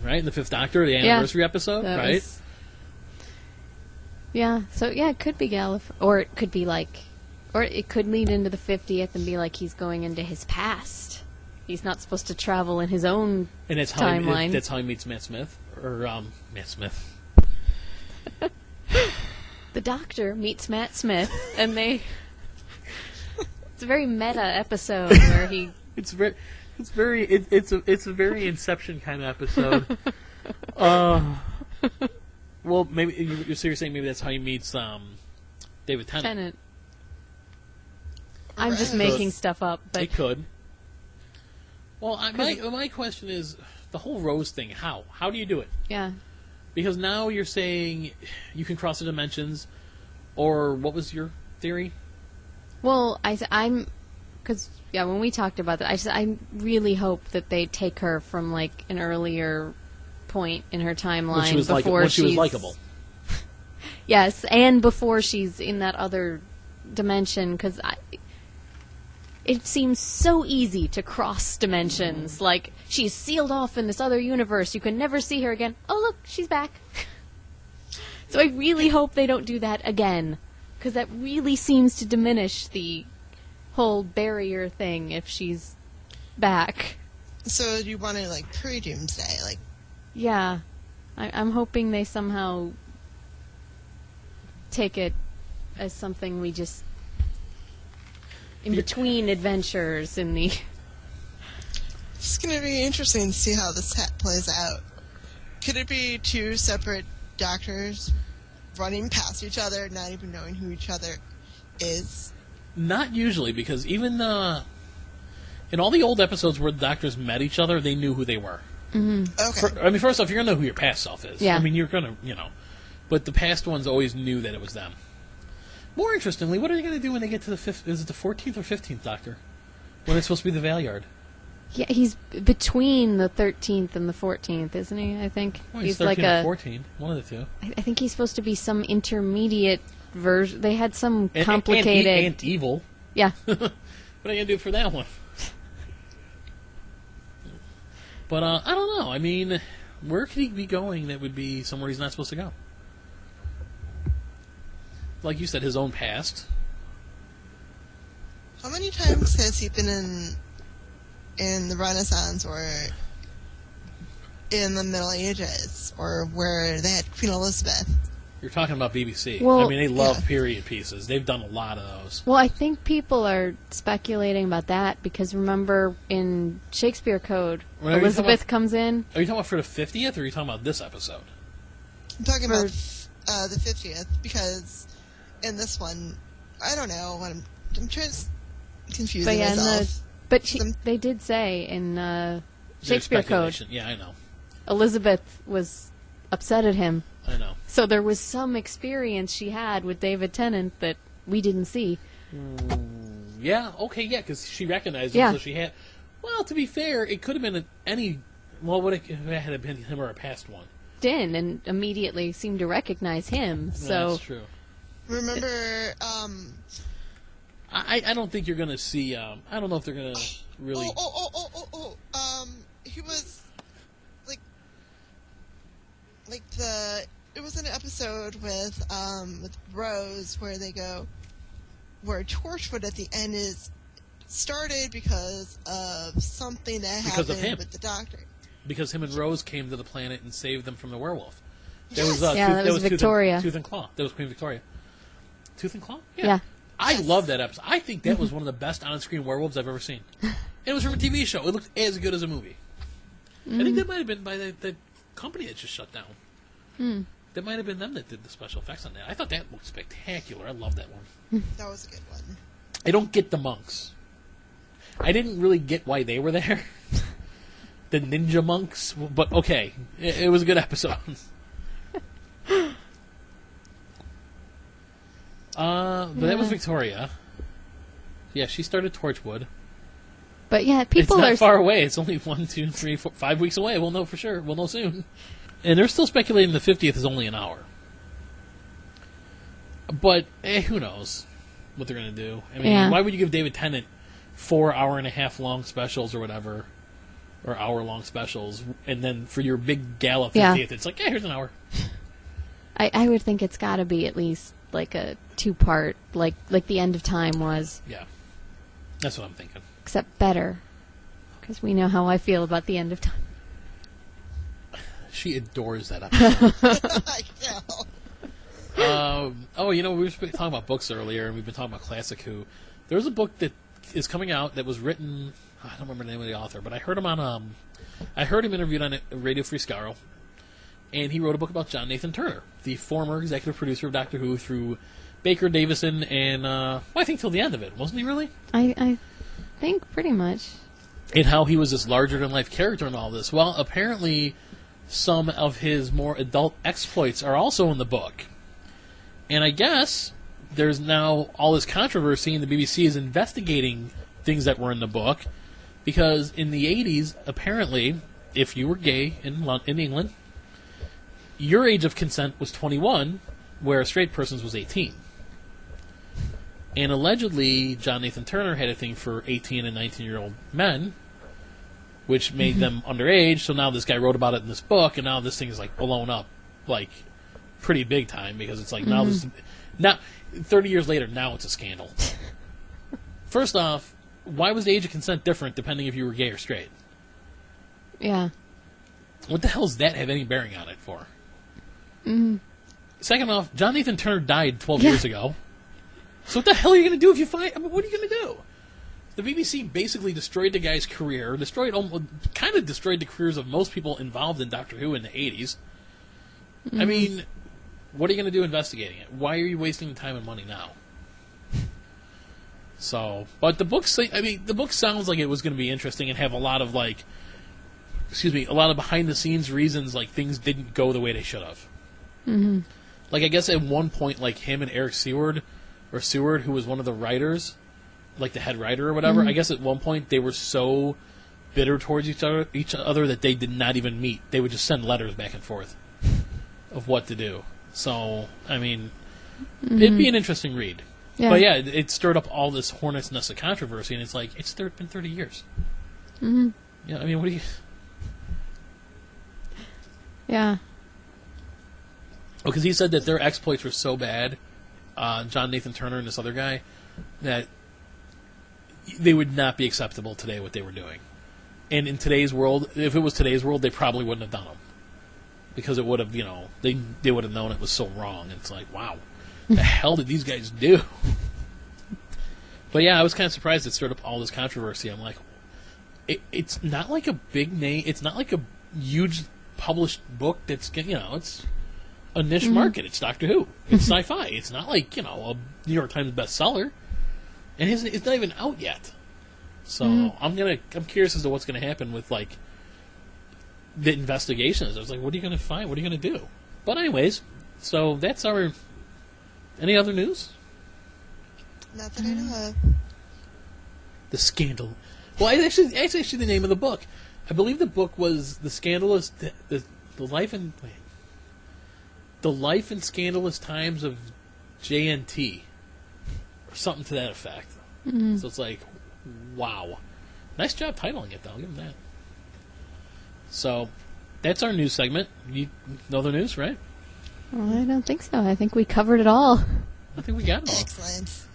Right, in the Fifth Doctor, the anniversary episode, right? Yeah, so it could be Gallifrey, or it could be like, or it could lead into the 50th and be like he's going into his past. He's not supposed to travel in his own timeline. That's how he meets Matt Smith. Or, Matt Smith. The Doctor meets Matt Smith, and they... It's a very meta episode where he... It's a very Inception kind of episode. Well, maybe you're saying maybe that's how he meets David Tennant. I'm just making stuff up, but it could. Well, my question is the whole Rose thing. How do you do it? Yeah. Because now you're saying you can cross the dimensions, or what was your theory? Well, because when we talked about that, I really hope that they take her from like an earlier point in her timeline when she was likable. Yes, and before she's in that other dimension, because it seems so easy to cross dimensions. Like, she's sealed off in this other universe. You can never see her again. Oh, look, she's back. So I really hope they don't do that again, because that really seems to diminish the whole barrier thing if she's back. So you want to, like, pre-Doomsday, like... Yeah. I'm hoping they somehow take it as something we just... in between adventures in the... It's going to be interesting to see how this plays out. Could it be two separate doctors running past each other, not even knowing who each other is? Not usually, because even in all the old episodes where the doctors met each other, they knew who they were. Okay. I mean, first off, you're going to know who your past self is. Yeah. I mean, you're going to, But the past ones always knew that it was them. More interestingly, what are they going to do when they get to the 5th? Is it the 14th or 15th Doctor? When it's supposed to be the Valeyard? Yeah, he's between the 13th and the 14th, isn't he? I think Well, he's 13 like or 14. One of the two. I think he's supposed to be some intermediate version. They had some complicated... And evil. Yeah. What are you going to do for that one? But, I don't know. I mean, where could he be going that would be somewhere he's not supposed to go? Like you said, his own past. How many times has he been in the Renaissance or in the Middle Ages or where they had Queen Elizabeth? You're talking about BBC. Well, I mean, they love period pieces. They've done a lot of those. Well, I think people are speculating about that because remember in Shakespeare Code, Well, Elizabeth comes in. Are you talking about for the 50th, or are you talking about this episode? I'm talking about the 50th because in this one, I don't know. I'm just confusing myself. They did say in There's Shakespeare Code, speculation. Yeah, I know. Elizabeth was upset at him. I know. So there was some experience she had with David Tennant that we didn't see. Yeah, okay, yeah, because she recognized him, Yeah. so she had... Well, to be fair, it could have been any... Well, would it had been him or a past one? Din and immediately seemed to recognize him. So That's true. Remember, I don't think you're going to see... I don't know if they're going to really... he was it was an episode with Rose where they go, where Torchwood at the end is started because of something that Because of happened him. with the Doctor. Because him and Rose came to the planet and saved them from the werewolf. Yes. that was Victoria. Tooth and Claw. That was Queen Victoria. Tooth and Claw? yeah. I love that episode. I think that was one of the best on-screen werewolves I've ever seen. It was from a TV show. It looked as good as a movie. I think that might have been by the company that just shut down. That might have been them that did the special effects on that. I thought that looked spectacular. I love that one. That was a good one. I don't get the monks. I didn't really get why they were there. The ninja monks. But okay. It was a good episode. But that was Victoria. Yeah, she started Torchwood. But yeah, people it's not are far away. It's only 1, 2, 3, 4, 5 weeks away. We'll know for sure. We'll know soon. And they're still speculating the 50th is only an hour. But who knows what they're going to do? I mean, why would you give David Tennant 4 hour-and-a-half long specials or whatever, or hour-long specials, and then for your big gala 50th, it's like, here's an hour. I would think it's got to be at least like a 2-part, like the End of Time was. Yeah, that's what I'm thinking. Except better, because we know how I feel about the End of Time. She adores that episode. I know. We were talking about books earlier, and we've been talking about Classic Who. There's a book that is coming out that was written. I don't remember the name of the author, but I heard him on. I heard him interviewed on Radio Free Skaro, and he wrote a book about John Nathan Turner, the former executive producer of Doctor Who, through Baker Davison, and I think till the end of it, wasn't he? Really? I think pretty much. And how he was this larger-than-life character in all this. Well, apparently, some of his more adult exploits are also in the book. And I guess there's now all this controversy, and the BBC is investigating things that were in the book, because in the 80s, apparently, if you were gay in England, your age of consent was 21, where a straight person's was 18. And allegedly, John Nathan Turner had a thing for 18 and 19-year-old men, which made them underage. So now this guy wrote about it in this book, and now this thing is like blown up, like pretty big time, because it's like now 30 years later, now it's a scandal. First off, why was the age of consent different depending if you were gay or straight? Yeah. What the hell does that have any bearing on it for? Mm. Second off, John Nathan Turner died 12 years ago. So what the hell are you going to do if you find... I mean, what are you going to do? The BBC basically destroyed the guy's career, kind of destroyed the careers of most people involved in Doctor Who in the 80s. Mm-hmm. I mean, what are you going to do investigating it? Why are you wasting the time and money now? So, but the book sounds like it was going to be interesting and have a lot of, like, a lot of behind-the-scenes reasons, like, things didn't go the way they should have. Mm-hmm. Like, I guess at one point, like, him and Eric Seward, who was one of the writers, like the head writer or whatever, I guess at one point they were so bitter towards each other that they did not even meet. They would just send letters back and forth of what to do. So, I mean, it'd be an interesting read. Yeah. But yeah, it stirred up all this hornet's nest of controversy, and it's like, it's been 30 years. Mm-hmm. Yeah, I mean, what do you... Yeah. Oh, because he said that their exploits were so bad, John Nathan Turner and this other guy, that they would not be acceptable today, what they were doing. And in today's world, if it was today's world, they probably wouldn't have done them. Because it would have, they would have known it was so wrong. And it's like, wow, the hell did these guys do? But yeah, I was kind of surprised it stirred up all this controversy. I'm like, it's not like a big name, it's not like a huge published book that's, it's a niche market. It's Doctor Who. It's sci-fi. It's not like, a New York Times bestseller. And it's not even out yet. So I'm curious as to what's going to happen with, like, the investigations. I was like, what are you going to find? What are you going to do? But anyways, so that's our... Any other news? Not that I know of. The Scandal. Well, it's actually the name of the book. I believe the book was The Scandalous... The Life and... Wait. The Life and Scandalous Times of JNT. Or something to that effect. Mm-hmm. So it's like, wow. Nice job titling it, though. I'll give them that. So, that's our news segment. You know the news, right? Well, I don't think so. I think we covered it all. I think we got it all. Excellent.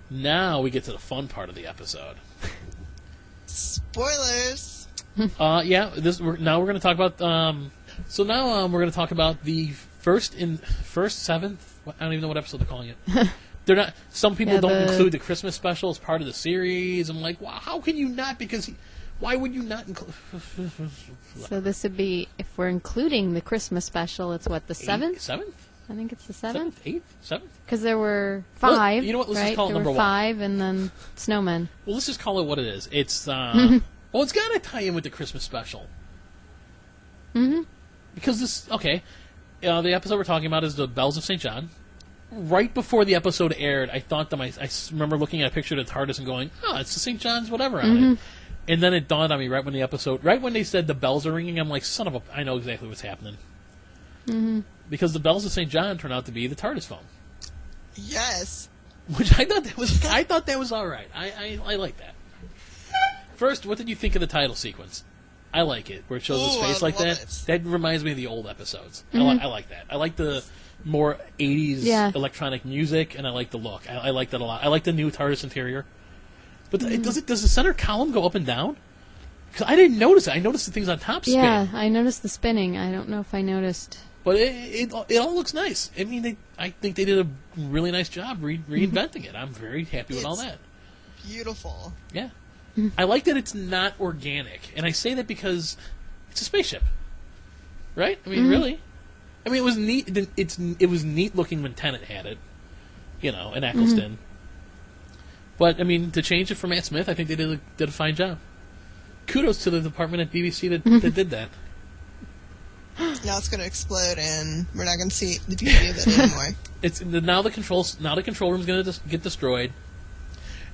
Now we get to the fun part of the episode. Spoilers! Yeah, now we're going to talk about... So now we're going to talk about the first seventh... I don't even know what episode they're calling it. They're not. Some people don't include the Christmas special as part of the series. I'm like, wow, how can you not? Because why would you not include? So this would be, if we're including the Christmas special, it's what, the 7th? 7th? I think it's the 7th. 8th? 7th? Because there were 5. You know what? Let's right? just call it there number were 5, and then snowmen. Well, let's just call it what it is. It's well, it's got to tie in with the Christmas special. Mm-hmm. Because the episode we're talking about is the Bells of St. John. Right before the episode aired, I thought that I remember looking at a picture of the TARDIS and going, "Oh, it's the St. John's whatever on it." And then it dawned on me right when they said the bells are ringing. I'm like, "Son of a!" I know exactly what's happening. Mm-hmm. Because the Bells of St. John turned out to be the TARDIS phone. Yes. Which I thought that was all right. I like that. First, what did you think of the title sequence? I like it, where it shows his face like that. That reminds me of the old episodes. I like that. I like the more 80s electronic music, and I like the look. I like that a lot. I like the new TARDIS interior. But does the center column go up and down? Because I didn't notice it. I noticed the things on top spinning. Yeah, I noticed the spinning. I don't know if I noticed. But it all looks nice. I mean, I think they did a really nice job reinventing it. I'm very happy with all that. Beautiful. Yeah. I like that it's not organic. And I say that because it's a spaceship. Right? I mean, really. I mean, it was neat. It was neat looking when Tennant had it, in Eccleston. But I mean, to change it for Matt Smith, I think they did a fine job. Kudos to the department at BBC that did that. Now it's going to explode, and we're not going to see the beauty of it anymore. Now the control room's going to get destroyed,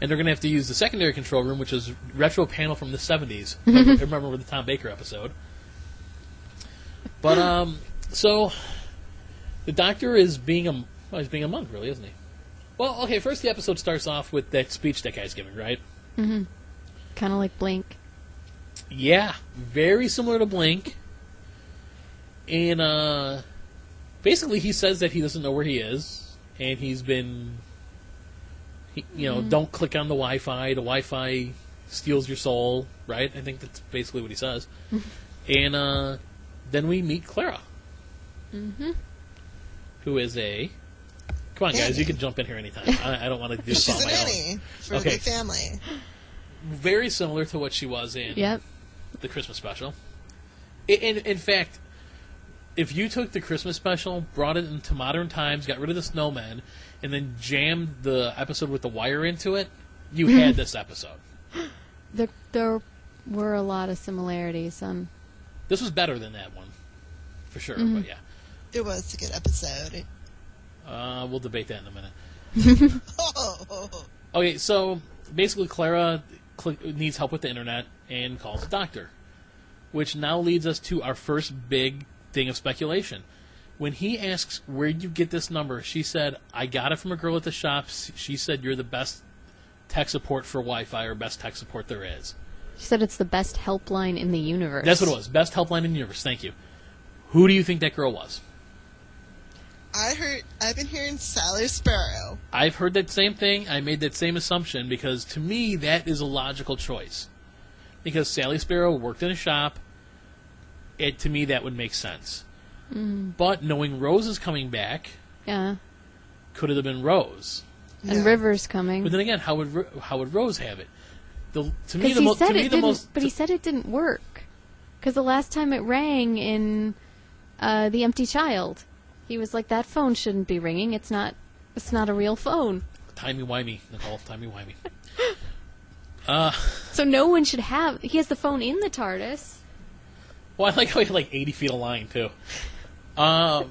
and they're going to have to use the secondary control room, which is retro panel from the 70s. I remember with the Tom Baker episode. But so the Doctor is being Well, he's being a monk, really, isn't he? Well, okay, first the episode starts off with that speech that guy's giving, right? Mm-hmm. Kind of like Blink. Yeah, very similar to Blink. And, basically he says that he doesn't know where he is, and he's been, don't click on the Wi-Fi. The Wi-Fi steals your soul, right? I think that's basically what he says. And, then we meet Clara. Mm-hmm. Who is a... Come on, guys, you can jump in here anytime. I don't want to do this on my own. She's a nanny for the family. Very similar to what she was in the Christmas special. In fact, if you took the Christmas special, brought it into modern times, got rid of the snowmen, and then jammed the episode with the wire into it, you had this episode. There were a lot of similarities. This was better than that one, for sure, but yeah. It was a good episode. We'll debate that in a minute. Okay, so basically Clara needs help with the internet and calls a doctor, which now leads us to our first big thing of speculation. When he asks, where'd you get this number, she said, I got it from a girl at the shop. She said you're the best tech support for Wi-Fi, or best tech support there is. She said it's the best helpline in the universe. That's what it was. Best helpline in the universe. Thank you. Who do you think that girl was? I've been hearing Sally Sparrow. I've heard that same thing. I made that same assumption because to me that is a logical choice. Because Sally Sparrow worked in a shop, to me that would make sense. But knowing Rose is coming back, could it have been Rose? And River's coming. But then again, how would Rose have it? He said it didn't work because the last time it rang in The Empty Child. He was like, that phone shouldn't be ringing. It's not a real phone. Timey-wimey, Nicole. Timey-wimey. So no one should have... He has the phone in the TARDIS. Well, I like how he had like 80 feet of line, too. To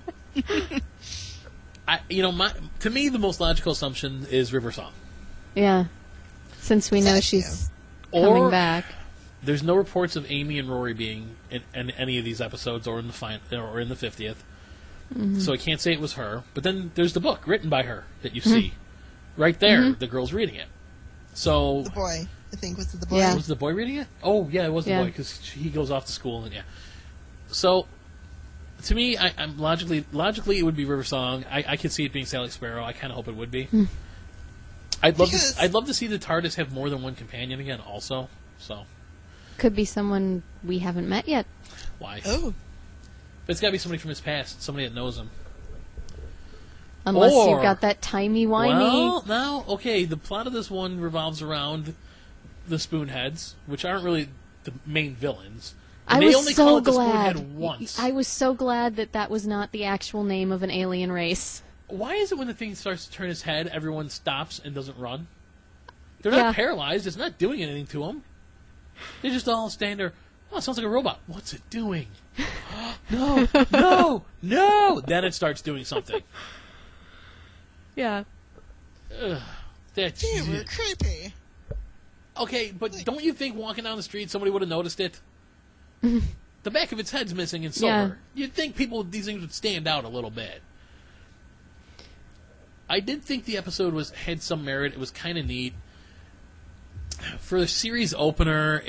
me, the most logical assumption is River Song. Yeah. Since we know she's coming back. There's no reports of Amy and Rory being in any of these episodes or in the 50th. So I can't say it was her. But then there's the book written by her that you see. Right there, the girl's reading it. So the boy, I think, was it the boy? Yeah. Was the boy reading it? Oh, yeah, it was the boy, because he goes off to school. And So, to me, I'm logically it would be River Song. I could see it being Sally Sparrow. I kind of hope it would be. I'd love to see the TARDIS have more than one companion again also. So could be someone we haven't met yet. Why? Oh. But it's got to be somebody from his past, somebody that knows him. Unless you've got that timey-wimey... Well, now, okay, the plot of this one revolves around the Spoonheads, which aren't really the main villains. And they only call it the Spoonhead once. I was so glad that was not the actual name of an alien race. Why is it when the thing starts to turn his head, everyone stops and doesn't run? They're not paralyzed. It's not doing anything to them. They just all stand there. Oh, it sounds like a robot. What's it doing? No, no, no! Then it starts doing something. Yeah. That's we're creepy. Okay, but don't you think walking down the street somebody would have noticed it? The back of its head's missing in silver. Yeah. You'd think these things would stand out a little bit. I did think the episode had some merit. It was kind of neat. For the series opener,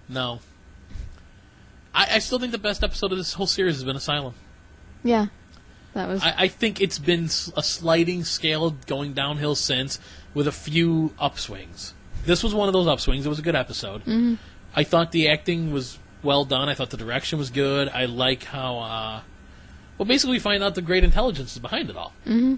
no. I still think the best episode of this whole series has been Asylum. Yeah. That was. I think it's been a sliding scale going downhill since, with a few upswings. This was one of those upswings. It was a good episode. Mm-hmm. I thought the acting was well done. I thought the direction was good. I like how, basically we find out the great intelligence is behind it all. Mm-hmm.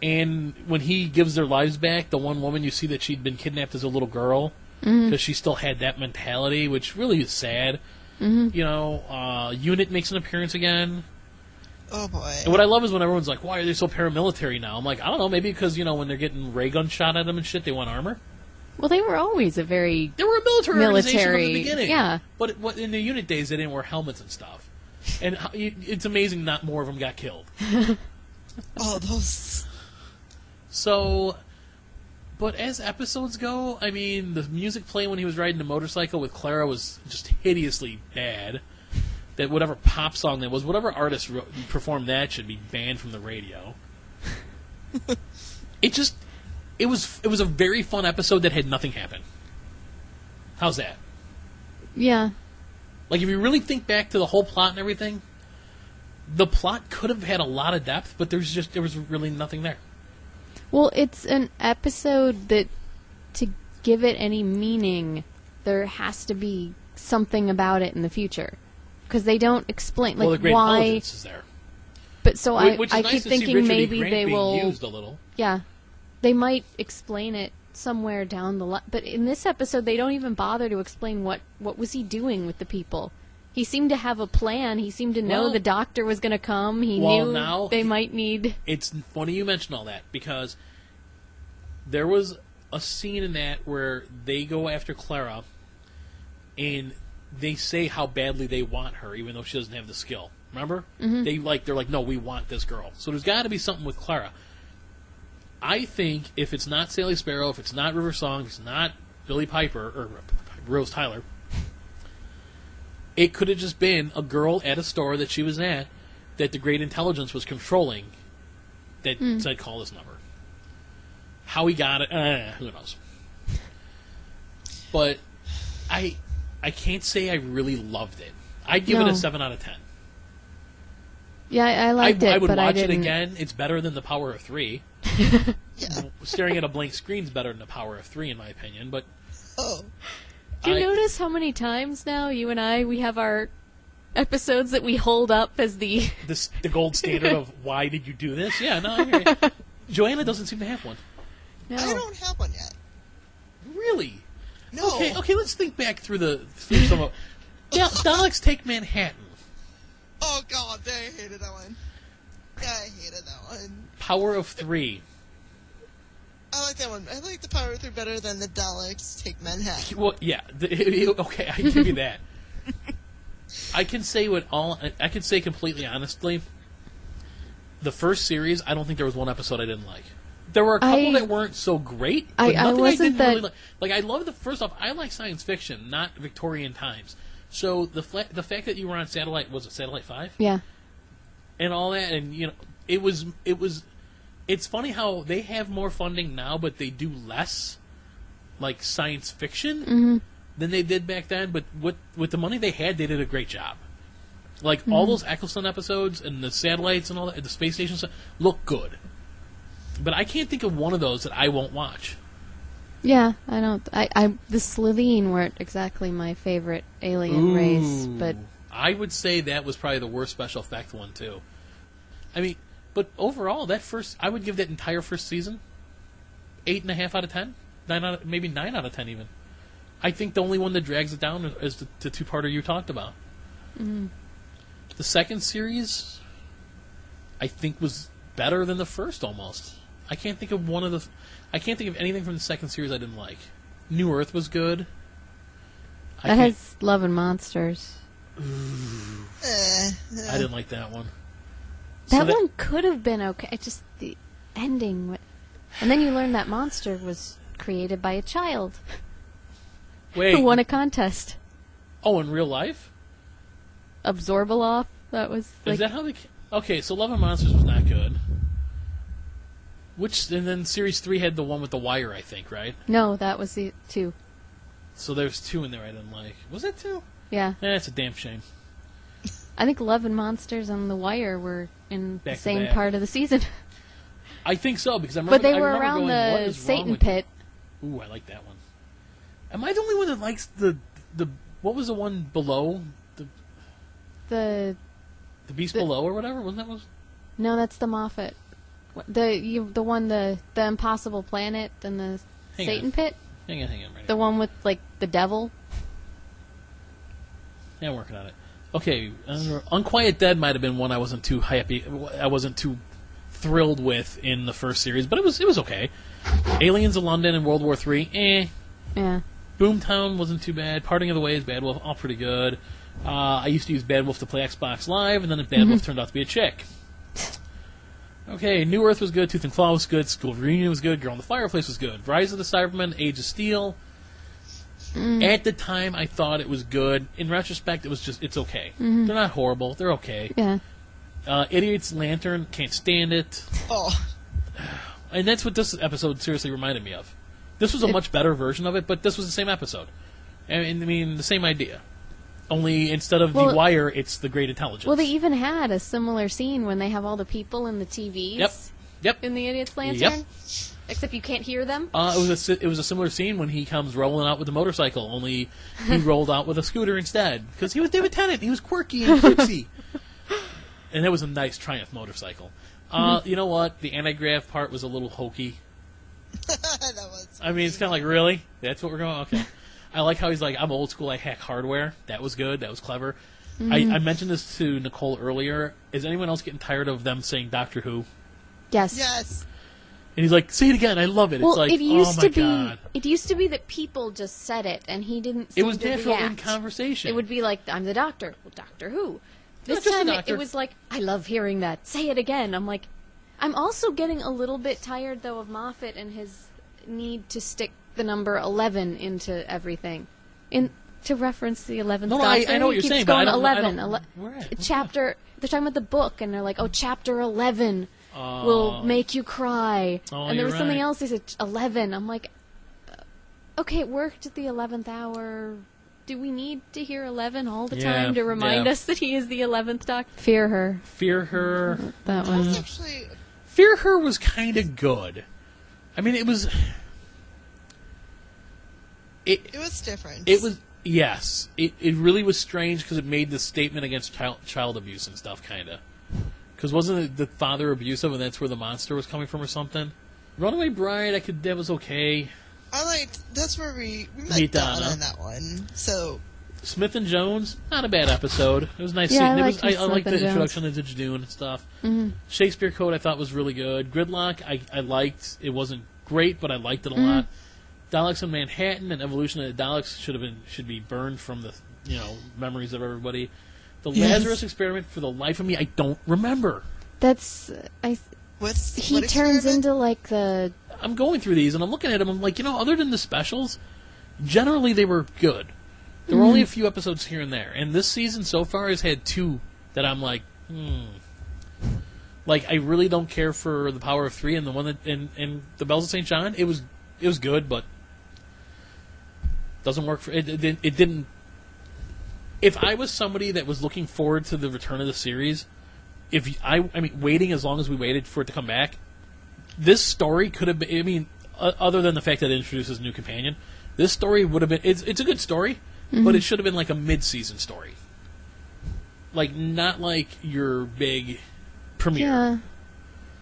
And when he gives their lives back, the one woman, you see that she'd been kidnapped as a little girl, because she still had that mentality, which really is sad. Mm-hmm. Unit makes an appearance again. Oh, boy. And what I love is when everyone's like, why are they so paramilitary now? I'm like, I don't know, maybe because, when they're getting ray gun shot at them and shit, they want armor. Well, they were always They were a military organization from the beginning. Yeah. But in the unit days, they didn't wear helmets and stuff. And it's amazing not more of them got killed. Oh, those... So, but as episodes go, I mean, the music playing when he was riding the motorcycle with Clara was just hideously bad. that whatever pop song that was, whatever artist performed that should be banned from the radio. It was a very fun episode that had nothing happen. How's that? Yeah. Like, if you really think back to the whole plot and everything, the plot could have had a lot of depth, but there was really nothing there. Well, it's an episode that, to give it any meaning, there has to be something about it in the future. Because they don't explain, like, well, the great why... intelligence is there. But so Which is I nice keep to see thinking Richard E. maybe Grant they being will... used a little. Yeah. They might explain it somewhere down the line. But in this episode, they don't even bother to explain what was he doing with the people. He seemed to have a plan. He seemed to know the doctor was going to come. He knew now, they might need... It's funny you mention all that, because there was a scene in that where they go after Clara, and they say how badly they want her, even though she doesn't have the skill. Remember? Mm-hmm. They're like, no, we want this girl. So there's got to be something with Clara. I think if it's not Sally Sparrow, if it's not River Song, if it's not Billy Piper, or Rose Tyler, it could have just been a girl at a store that she was at that the Great Intelligence was controlling that said, call this number. How he got it, who knows. But I can't say I really loved it. I'd give it a 7 out of 10. Yeah, I liked it, I would but I watch it didn't. again. It's better than The Power of 3. Yeah. Staring at a blank screen is better than The Power of 3, in my opinion. But Oh. Do you notice how many times now you and I, we have our episodes that we hold up as the gold standard of why did you do this? Yeah, no, I hear you. Joanna doesn't seem to have one. No. I don't have one yet. Really? No. Okay, let's think back through some of... Daleks Take Manhattan. Oh, God, I hated that one. Yeah, I hated that one. Power of 3. I like that one. I like the Power of 3 better than the Daleks Take Manhattan. Well, yeah. Okay, I give you that. I can say completely honestly, the first series, I don't think there was one episode I didn't like. There were a couple that weren't so great, but nothing I didn't really like. Like, I love first off, I like science fiction, not Victorian times. So the fact that you were on Satellite, was it Satellite 5? Yeah. And all that, and, you know, it's funny how they have more funding now, but they do less, like, science fiction than they did back then. But with the money they had, they did a great job. Like, all those Eccleston episodes and the satellites and all that, the space station stuff, look good. But I can't think of one of those that I won't watch. Yeah, I don't... the Slitheen weren't exactly my favorite alien race, but... I would say that was probably the worst special effect one, too. I mean... But overall, I would give that entire first season 8.5 out of 10, maybe 9 out of 10 even. I think the only one that drags it down is the two-parter you talked about. Mm-hmm. The second series, I think, was better than the first almost. I can't think of anything from the second series I didn't like. New Earth was good. That has Love and Monsters. I didn't like that one. That one could have been okay. It's just the ending. And then you learn that monster was created by a child who won a contest. Oh, in real life? Absorbaloff. That was. Is that how they? Okay, so Love and Monsters was not good. And then Series 3 had the one with the wire, I think, right? No, that was the 2. So there's 2 in there I didn't like. Was that 2? Yeah. That's a damn shame. I think Love and Monsters and The Wire were in the same back. part of the season. I think so, because I remember. But they were around the Satan pit. Ooh, I like that one. Am I the only one that likes the what was the one below the Beast Below or whatever? Wasn't that one? No, that's the Moffat. The one the Impossible Planet and the Satan pit. Hang on, right. The one with like the devil. Yeah, I'm working on it. Okay, Unquiet Dead might have been one I wasn't too happy. I wasn't too thrilled with in the first series, but it was okay. Aliens of London and World War III, Yeah. Boomtown wasn't too bad. Parting of the Ways, Bad Wolf, all pretty good. I used to use Bad Wolf to play Xbox Live, and then Bad Wolf turned out to be a chick. Okay, New Earth was good, Tooth and Claw was good, School Reunion was good, Girl in the Fireplace was good, Rise of the Cybermen, Age of Steel. At the time, I thought it was good. In retrospect, it's okay. They're not horrible. They're okay. Yeah. Idiot's Lantern, can't stand it. Oh. And that's what this episode seriously reminded me of. This was a much better version of it, but this was the same episode. I mean, the same idea. Only instead of the wire, it's the great intelligence. Well, they even had a similar scene when they have all the people in the TVs. Yep. In the Idiot's Lantern. Yep. Except you can't hear them. It was a similar scene when he comes rolling out with the motorcycle. Only he rolled out with a scooter instead because he was David Tennant. He was quirky and foxy, and it was a nice Triumph motorcycle. You know what? The anti-grav part was a little hokey. That was. I mean, it's kind of like, really? That's what we're going? Okay. I like how he's like, I'm old school, I hack hardware. That was good. That was clever. I mentioned this to Nicole earlier. Is anyone else getting tired of them saying Doctor Who? Yes. Yes. And he's like, say it again. I love it. Well, it's like, it used oh my to be. God. It used to be that people just said it, and he didn't. Seem It was to natural in react. conversation. It would be like, "I'm the Doctor." Well, Doctor Who? This Not just the time Doctor. it was like, "I love hearing that. Say it again." I'm like, I'm also getting a little bit tired though of Moffat and his need to stick the number 11 into everything, to reference the 11th No, Doctor. I know what he you're keeps saying, but going I don't. 11. Where at? Chapter. They're talking about the book, and they're like, "Oh, chapter 11 will make you cry." Oh, and there was you're something right. else. They said 11. I'm like, okay, it worked at the 11th hour. Do we need to hear 11 all the Yeah, time to remind yeah. us that he is the 11th Doctor? Fear Her. Fear Her. That That one. was actually. Fear Her was kind of good. I mean, it was. It was different. It was. Yes. It really was strange because it made this statement against child abuse and stuff, kind of. Because wasn't it the father abusive and that's where the monster was coming from or something? Runaway Bride, that was okay. I liked. That's where we met Meet Donna Donna. in that one. So. Smith and Jones, not a bad episode. It was nice. Yeah, seeing. I I liked liked the Smith and introduction to Dune and stuff. Shakespeare Code I thought was really good. Gridlock I liked. It wasn't great, but I liked it a lot. Daleks in Manhattan and Evolution of the Daleks should be burned from the memories of everybody. The Yes. Lazarus Experiment, for the life of me, I don't remember. That's He he turns into like the. I'm going through these and I'm looking at them. I'm like, other than the specials, generally they were good. There were only a few episodes here and there, and this season so far has had 2 that I'm like, Like I really don't care for the Power of 3 and the one that in the Bells of St. John. It was good, but doesn't work for it. It didn't. If I was somebody that was looking forward to the return of the series, waiting as long as we waited for it to come back, this story could have been. I mean, other than the fact that it introduces a new companion, this story would have been. It's a good story, but it should have been like a mid-season story, like not like your big premiere. Yeah.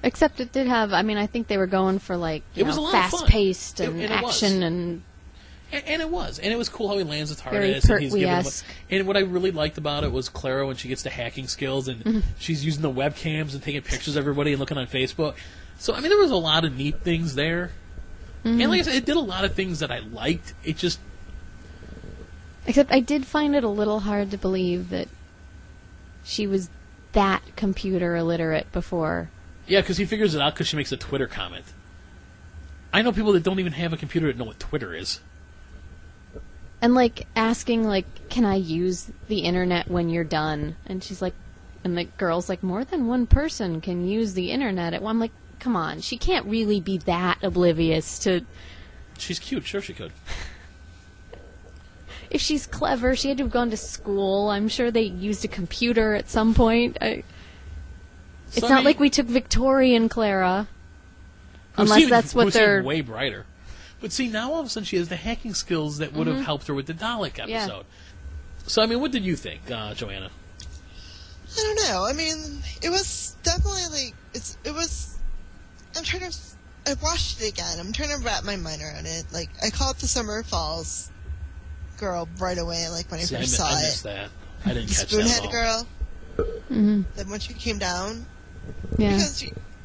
Except it did have. I mean, I think they were going for like It was a lot of fun. fast-paced and And it was. action and. And it was. And it was cool how he lands the Very TARDIS. And he's giving Pertwee-esque. and what I really liked about it was Clara when she gets the hacking skills and she's using the webcams and taking pictures of everybody and looking on Facebook. So, I mean, there was a lot of neat things there. And like I said, it did a lot of things that I liked. It just... Except I did find it a little hard to believe that she was that computer illiterate before. Yeah, because he figures it out because she makes a Twitter comment. I know people that don't even have a computer that know what Twitter is. And, like, asking, like, can I use the internet when you're done? And she's like, and the girl's like, more than one person can use the internet at one. I'm like, come on, she can't really be that oblivious to... She's cute, sure she could. If she's clever, she had to have gone to school. I'm sure they used a computer at some point. It's So, I not mean, like we took Victorian Clara. who Unless seemed- that's what who seemed they're... way brighter. But see, now all of a sudden she has the hacking skills that would have helped her with the Dalek episode. Yeah. So, I mean, what did you think, Joanna? I don't know. I mean, it was definitely like it was. I watched it again. I'm trying to wrap my mind around it. Like I caught the Summer Falls girl right away. Like when I See, first saw I it, missed that. I didn't catch that at Spoonhead all. girl. Mm-hmm. Then when she came down, Yeah. because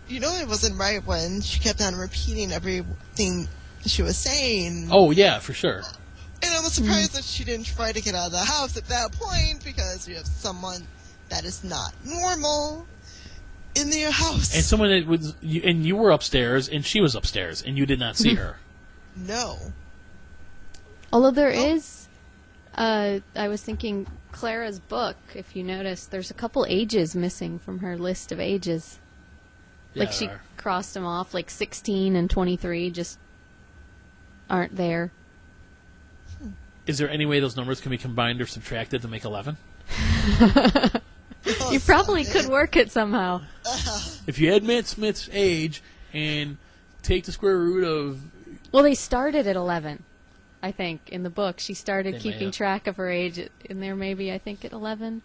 you know it wasn't right when she kept on repeating everything she was saying. Oh, yeah, for sure. And I was surprised that she didn't try to get out of the house at that point because you have someone that is not normal in their house. And someone that was... you were upstairs, and she was upstairs, and you did not see her. No. Although there is, I was thinking Clara's book, if you notice, there's a couple ages missing from her list of ages. Yeah, Like she crossed them off, like 16 and 23 just aren't there. Is there any way those numbers can be combined or subtracted to make 11? You probably could work it somehow. If you add Matt Smith's age and take the square root of... Well, they started at 11, I think, in the book. She started They may keeping have. track of her age in there maybe, I think, at 11.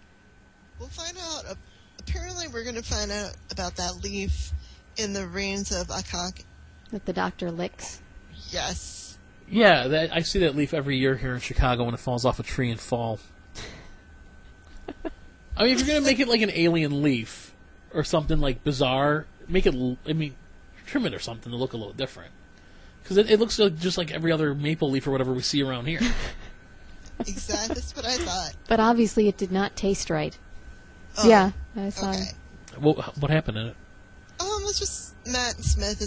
We'll find out. Apparently, we're going to find out about that leaf in the reigns of Akak. That the doctor licks. Yes. Yeah, I see that leaf every year here in Chicago when it falls off a tree in fall. I mean, if you're going to make it like an alien leaf or something like bizarre, make it, trim it or something to look a little different. Because it looks just like every other maple leaf or whatever we see around here. Exactly. That's what I thought. But obviously it did not taste right. Oh, Yeah, I saw Okay. it. What happened in it? It's just Matt Smith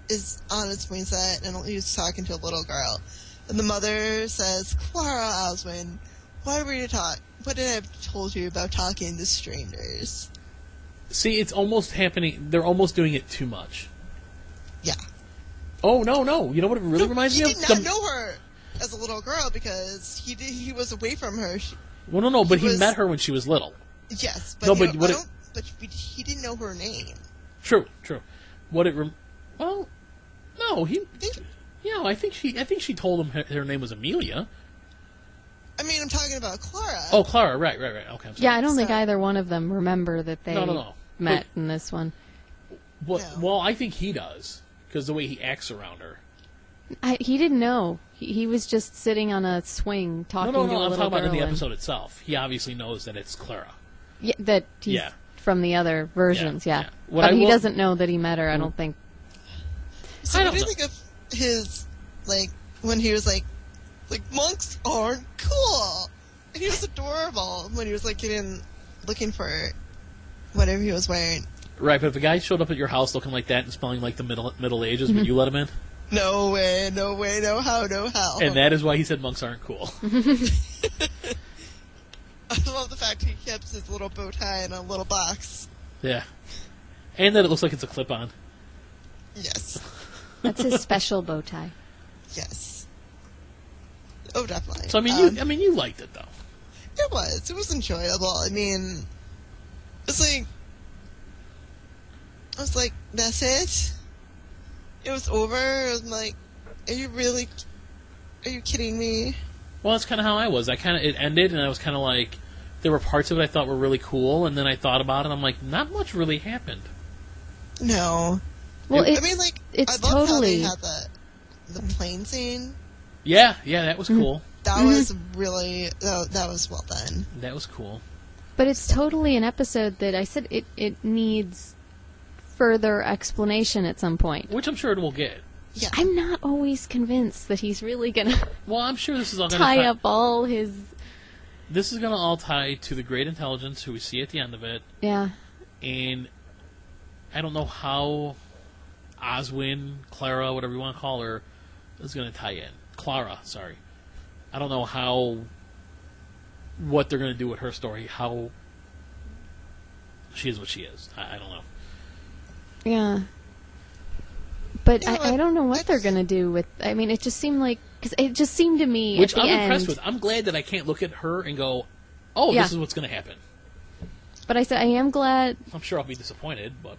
is on his swing set, and he was talking to a little girl. And the mother says, Clara Oswin, why were you talk? What did I have told you about talking to strangers? See, it's almost happening. They're almost doing it too much. Yeah. Oh, no. You know what it really reminds me of? He did not know her as a little girl because he was away from her. Well, no, but he was- met her when she was little. Yes, but, No, you but know, what I it- don't, but he didn't know her name. True. What it? Well, no, I think, I think she told him her name was Amelia. I'm talking about Clara. Oh, Clara. Right. Okay. I'm sorry. Yeah, I don't think So- either one of them remember that they No. met in this one. Well, No. well, I think he does because the way he acts around her. He didn't know. He was just sitting on a swing talking No. to a I'm little talking about girl. in the and- episode itself. He obviously knows that it's Clara. Yeah, that he's Yeah. from the other versions, Yeah, yeah. yeah. What But I he will- doesn't know that he met her, I don't think. So I what do you don't think of his, when he was like monks aren't cool? And he was adorable when he was looking for whatever he was wearing. Right, but if a guy showed up at your house looking like that and smelling like the Middle Ages, would you let him in? No way, no how, no how. And that is why he said monks aren't cool. I love the fact he kept his little bow tie in a little box. Yeah. And that it looks like it's a clip-on. Yes. That's his special bow tie. Yes. Oh, definitely. So you liked it though. It was enjoyable. It's like, I was like, that's it? It was over? I'm like, are you kidding me? Well, that's kind of how I was. It ended, and I was kind of like, there were parts of it I thought were really cool, and then I thought about it, and I'm like, not much really happened. No. Well, It- it's I love totally... how they had the plane scene. Yeah, that was cool. That was really, that was well done. That was cool. But it's totally an episode that I said it needs further explanation at some point. Which I'm sure it will get. Yeah. I'm not always convinced that he's really going to Well, I'm sure this is all going tie to up all his... This is going to all tie to the great intelligence who we see at the end of it, Yeah. and I don't know how Oswin, Clara, whatever you want to call her, is going to tie in. Clara, sorry. I don't know what they're going to do with her story, how she is what she is. I don't know. Yeah. But You know I what? don't know what they're going to do with... it just seemed like... Because it just seemed to me Which at the I'm end... impressed with. I'm glad that I can't look at her and go, oh, Yeah. this is what's going to happen. But I said I am glad... I'm sure I'll be disappointed, but...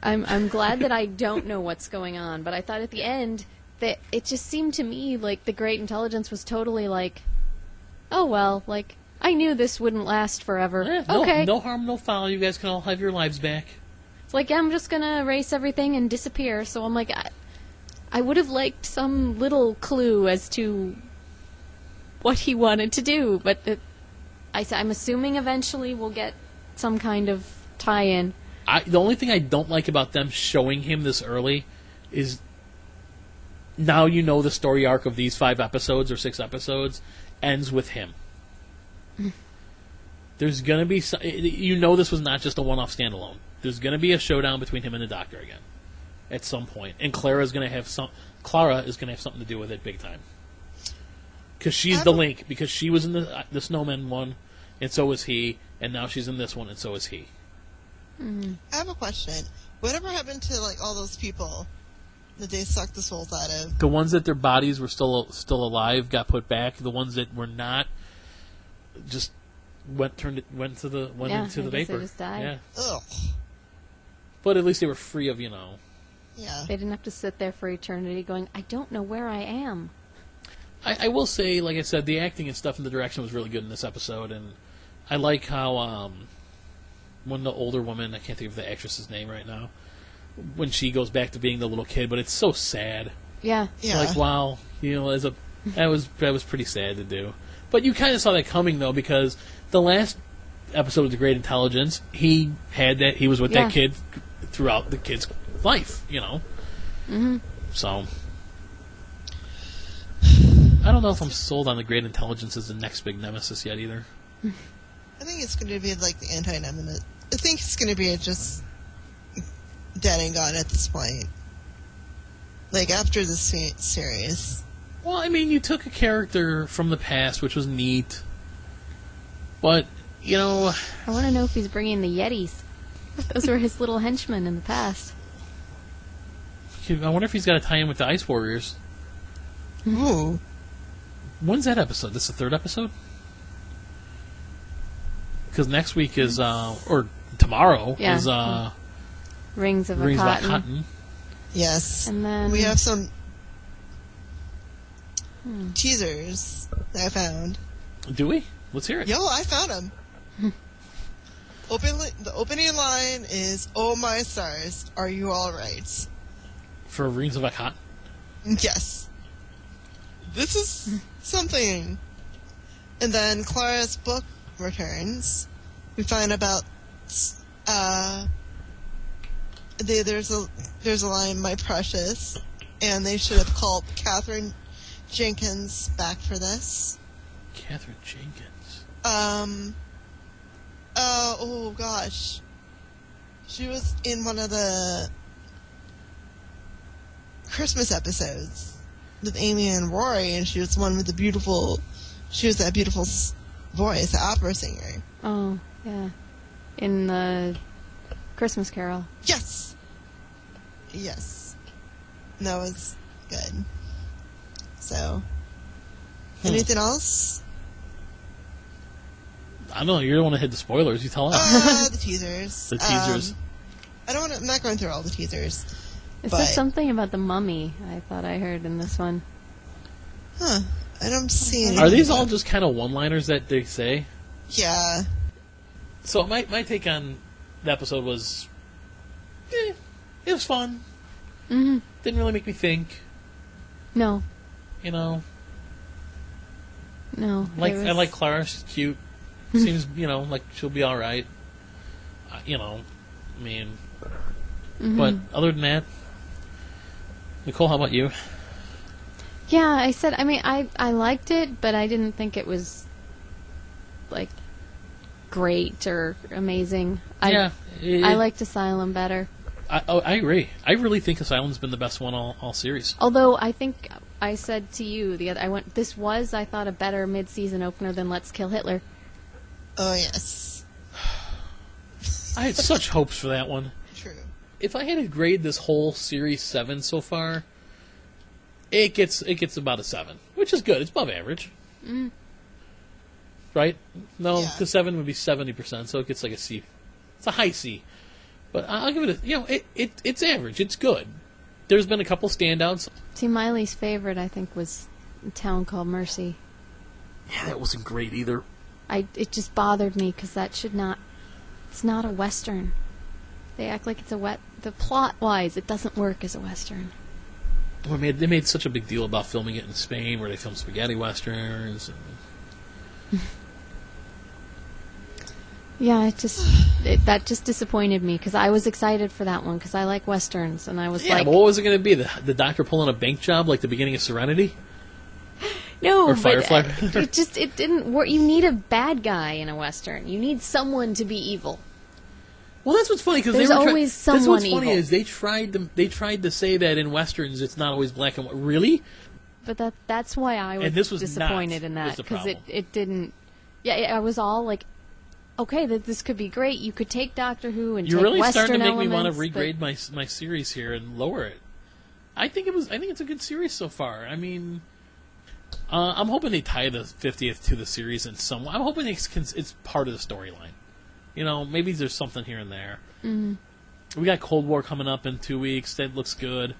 I'm glad that I don't know what's going on. But I thought at the end that it just seemed to me like the great intelligence was totally like, oh, well, like, I knew this wouldn't last forever. Okay. No harm, no foul. You guys can all have your lives back. It's like, I'm just going to erase everything and disappear. So I'm like, I would have liked some little clue as to what he wanted to do. But I'm assuming eventually we'll get some kind of tie-in. The only thing I don't like about them showing him this early is now you know the story arc of these 5 episodes or 6 episodes ends with him. There's going to be... this was not just a one-off standalone. There's going to be a showdown between him and the Doctor again at some point. And Clara is going to have something to do with it big time. Because she's the link. Because she was in the Snowman one, and so was he, and now she's in this one, and so is he. Mm. I have a question. Whatever happened to like all those people that they sucked the souls out of? The ones that their bodies were still alive got put back. The ones that were not just went into the vapor. They just died. Yeah. Ugh. But at least they were free of Yeah. They didn't have to sit there for eternity going, I don't know where I am. I will say, like I said, the acting and stuff and the direction was really good in this episode, and I like how when the older woman, I can't think of the actress's name right now, when she goes back to being the little kid, but it's so sad. Yeah. Yeah. Like, wow, that was pretty sad to do. But you kind of saw that coming though, because the last episode of The Great Intelligence, he was with that kid throughout the kid's life, Mm-hmm. So I don't know if I'm sold on The Great Intelligence as the next big nemesis yet either. I think it's going to be like the anti-nemesis. I think it's going to be just dead and gone at this point. Like, after this series. Well, I mean, you took a character from the past, which was neat, but, I want to know if he's bringing the Yetis. Those were his little henchmen in the past. I wonder if he's got to tie in with the Ice Warriors. Ooh. When's that episode? This is the third episode? Because next week is, or tomorrow is, Rings of Rings Cotton. of Cotton. Yes. And then we have some teasers that I found. Do we? Let's hear it. Yo, I found them. The opening line is, "Oh my stars, are you all right?" For Rings of Cotton? Yes. This is something. And then Clara's book returns. We find about there's a line, "My precious," and they should have called Catherine Jenkins back for this. Catherine Jenkins. Oh gosh, she was in one of the Christmas episodes with Amy and Rory, and she was one with that beautiful voice, the opera singer. Oh, yeah. In the Christmas Carol. Yes. And that was good. So, anything else? I don't know. You're the one that hit the spoilers. You tell us. The teasers. The teasers. I'm not going through all the teasers. Is there something about the mummy I thought I heard in this one? Huh. I don't see anything. Are these all just kind of one-liners that they say? Yeah. So my take on the episode was, it was fun. Mm-hmm. Didn't really make me think. No. No. I like Clara. She's cute. Seems, like she'll be all right. But other than that, Nicole, how about you? Yeah, I said, I liked it, but I didn't think it was, like, great or amazing. I liked Asylum better. I agree. I really think Asylum's been the best one all series. Although I think I said to you this was, I thought, a better mid-season opener than Let's Kill Hitler. Oh, yes. I had such hopes for that one. True. If I had to grade this whole series 7 so far, it gets about a 7, which is good. It's above average. Mm. Right? No, Yeah. because 7 would be 70%, so it gets like a C. It's a high C. But I'll give it it's average. It's good. There's been a couple standouts. See, Miley's favorite, I think, was A Town Called Mercy. Yeah, that wasn't great either. It just bothered me because it's not a Western. They act like it's the plot-wise, it doesn't work as a Western. Well, they made such a big deal about filming it in Spain, where they filmed spaghetti westerns. Yeah, that just disappointed me because I was excited for that one because I like Westerns, and I was like... Yeah, but what was it going to be? The doctor pulling a bank job like the beginning of Serenity? No, or Firefly. It didn't work. You need a bad guy in a Western. You need someone to be evil. Well, that's what's funny because there's always someone That's what's evil. funny is they tried to say that in westerns it's not always black and white. Really, But that's why I was, And this was disappointed not, in was that, the because problem. it didn't. Yeah, I was all like, okay, this could be great. You could take Doctor Who and You're take really Western starting to make me want to elements, regrade my series here and lower it. I think it's a good series so far. I mean, I'm hoping they tie the 50th to the series in some way. I'm hoping it's part of the storyline. You know, maybe there's something here and there. Mm-hmm. We got Cold War coming up in 2 weeks. That looks good.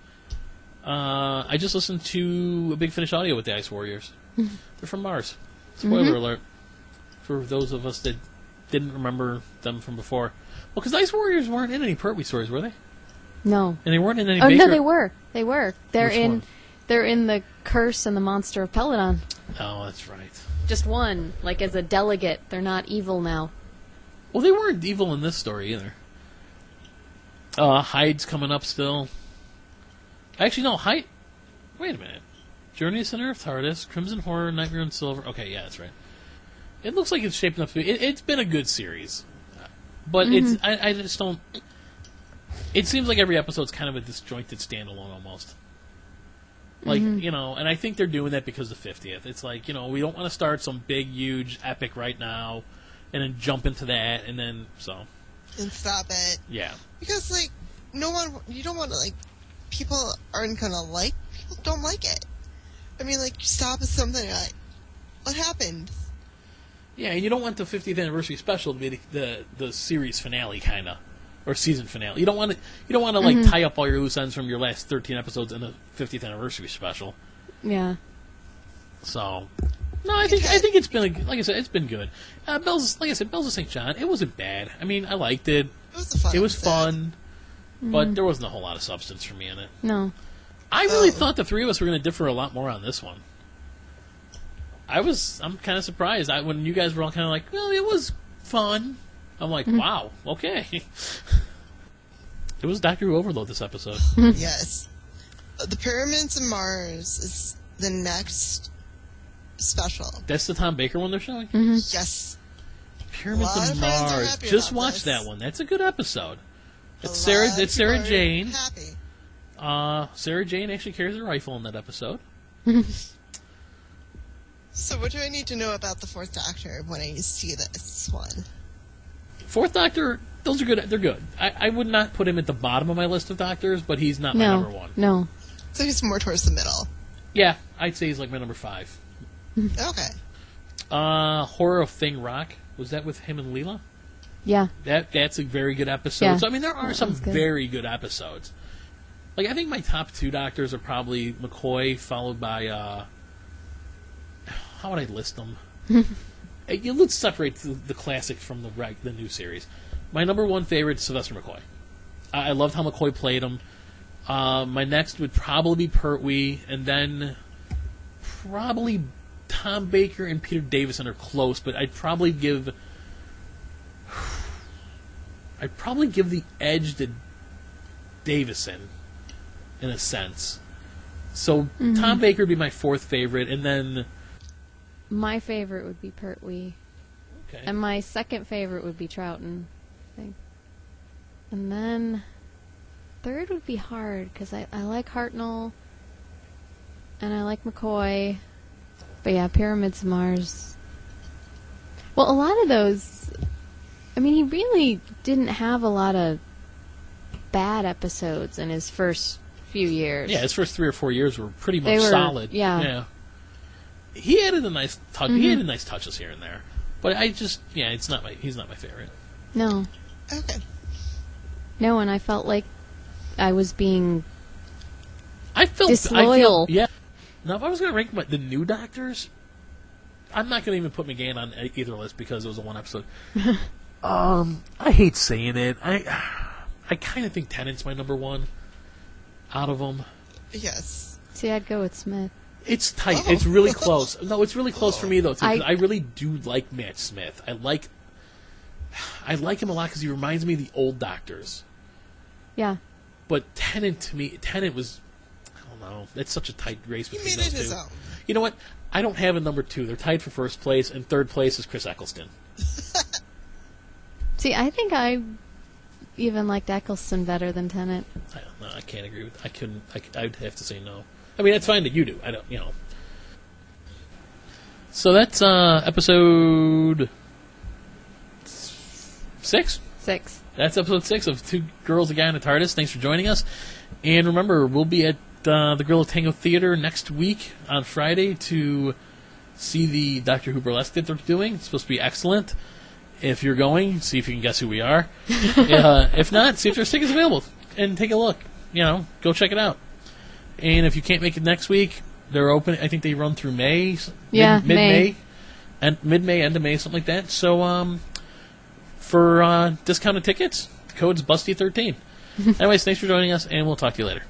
I just listened to a Big Finish audio with the Ice Warriors. They're from Mars. Spoiler alert for those of us that didn't remember them from before. Well, because the Ice Warriors weren't in any Pertwee stories, were they? No. And they weren't in any Oh, Baker... no, they were. They're Which in. one? They're in the Curse and the Monster of Peladon. Oh, that's right. Just one, like as a delegate. They're not evil now. Well, they weren't evil in this story either. Hyde's coming up still. Actually, no, Hyde... Wait a minute. Journey to Center of TARDIS, Crimson Horror, Nightmare on Silver... Okay, yeah, that's right. It looks like it's shaping up to be... It's been a good series. But it's... I just don't... It seems like every episode's kind of a disjointed standalone almost. Like, you know, and I think they're doing that because of the 50th. It's like, you know, we don't want to start some big, huge epic right now and then jump into that and then, so... And stop it. Yeah. Because, like, you don't want to, like, people don't like it. I mean, like, stop at something like, what happened? Yeah, and you don't want the 50th anniversary special to be the series finale, kind of. Or season finale. You don't want to like tie up all your loose ends from your last 13 episodes in the 50th anniversary special. Yeah. So, no, I think it's been like I said, it's been good. Bells of St. John, it wasn't bad. I mean, I liked it. It was fun, but there wasn't a whole lot of substance for me in it. No. I really thought the three of us were going to differ a lot more on this one. I'm kind of surprised. When you guys were all kind of like, well, it was fun. I'm like, wow, okay. It was Doctor Who Overload this episode. Yes. The Pyramids of Mars is the next special. That's the Tom Baker one they're showing? Yes. Pyramids A lot of of friends are Mars. happy Just about watch this. that one. That's a good episode. It's A lot of Sarah people are Jane. Happy. Sarah Jane actually carries a rifle in that episode. So what do I need to know about the Fourth Doctor when I see this one? Fourth Doctor, those are good. They're good. I would not put him at the bottom of my list of doctors, but he's not my number one. No. So he's more towards the middle. Yeah, I'd say he's like my number 5. Okay. Horror of Thing Rock. Was that with him and Leela? Yeah. That's a very good episode. Yeah. So, I mean, there are That some was good. very good episodes. Like, I think my top 2 doctors are probably McCoy, followed by, how would I list them? Let's separate the classic from the new series. My number 1 favorite is Sylvester McCoy. I loved how McCoy played him. My next would probably be Pertwee, and then probably Tom Baker and Peter Davison are close, but I'd probably give the edge to Davison, in a sense. So Tom Baker would be my 4th favorite, and then... My favorite would be Pertwee. Okay. And my second favorite would be Troughton, I think. And then... third would be hard, because I like Hartnell, and I like McCoy. But yeah, Pyramids of Mars. Well, a lot of those... I mean, he really didn't have a lot of bad episodes in his first few years. Yeah, his first 3 or 4 years were pretty much solid. Yeah. He added a nice touch. He added nice touches here and there, but he's not my favorite. No. Okay. No, and I felt like I was being I disloyal. feel, yeah. Now, if I was going to rank the new Doctors, I'm not going to even put McGann on either list because it was a 1 episode. I hate saying it. I kind of think Tennant's my number 1 out of them. Yes. See, I'd go with Smith. It's tight. Oh. It's really close. No, it's really close for me though. Too, 'cause I really do like Matt Smith. I like him a lot because he reminds me of the old Doctors. Yeah. But Tennant was, I don't know. It's such a tight race He between made those it his two. own. You know what? I don't have a number 2. They're tied for first place, and third place is Chris Eccleston. See, I think I even liked Eccleston better than Tennant. I don't know. I can't agree with. I couldn't. I'd have to say no. I mean, it's fine that you do. I don't, So that's episode 6? 6. That's episode 6 of Two Girls, a Guy, and a TARDIS. Thanks for joining us. And remember, we'll be at the Gorilla Tango Theater next week on Friday to see the Doctor Who burlesque that they're doing. It's supposed to be excellent. If you're going, see if you can guess who we are. If not, see if their tickets available and take a look. Go check it out. And if you can't make it next week, they're open. I think they run through May. Mid-May. And mid-May, end of May, something like that. So, for discounted tickets, the code's Busty13. Anyways, thanks for joining us, and we'll talk to you later.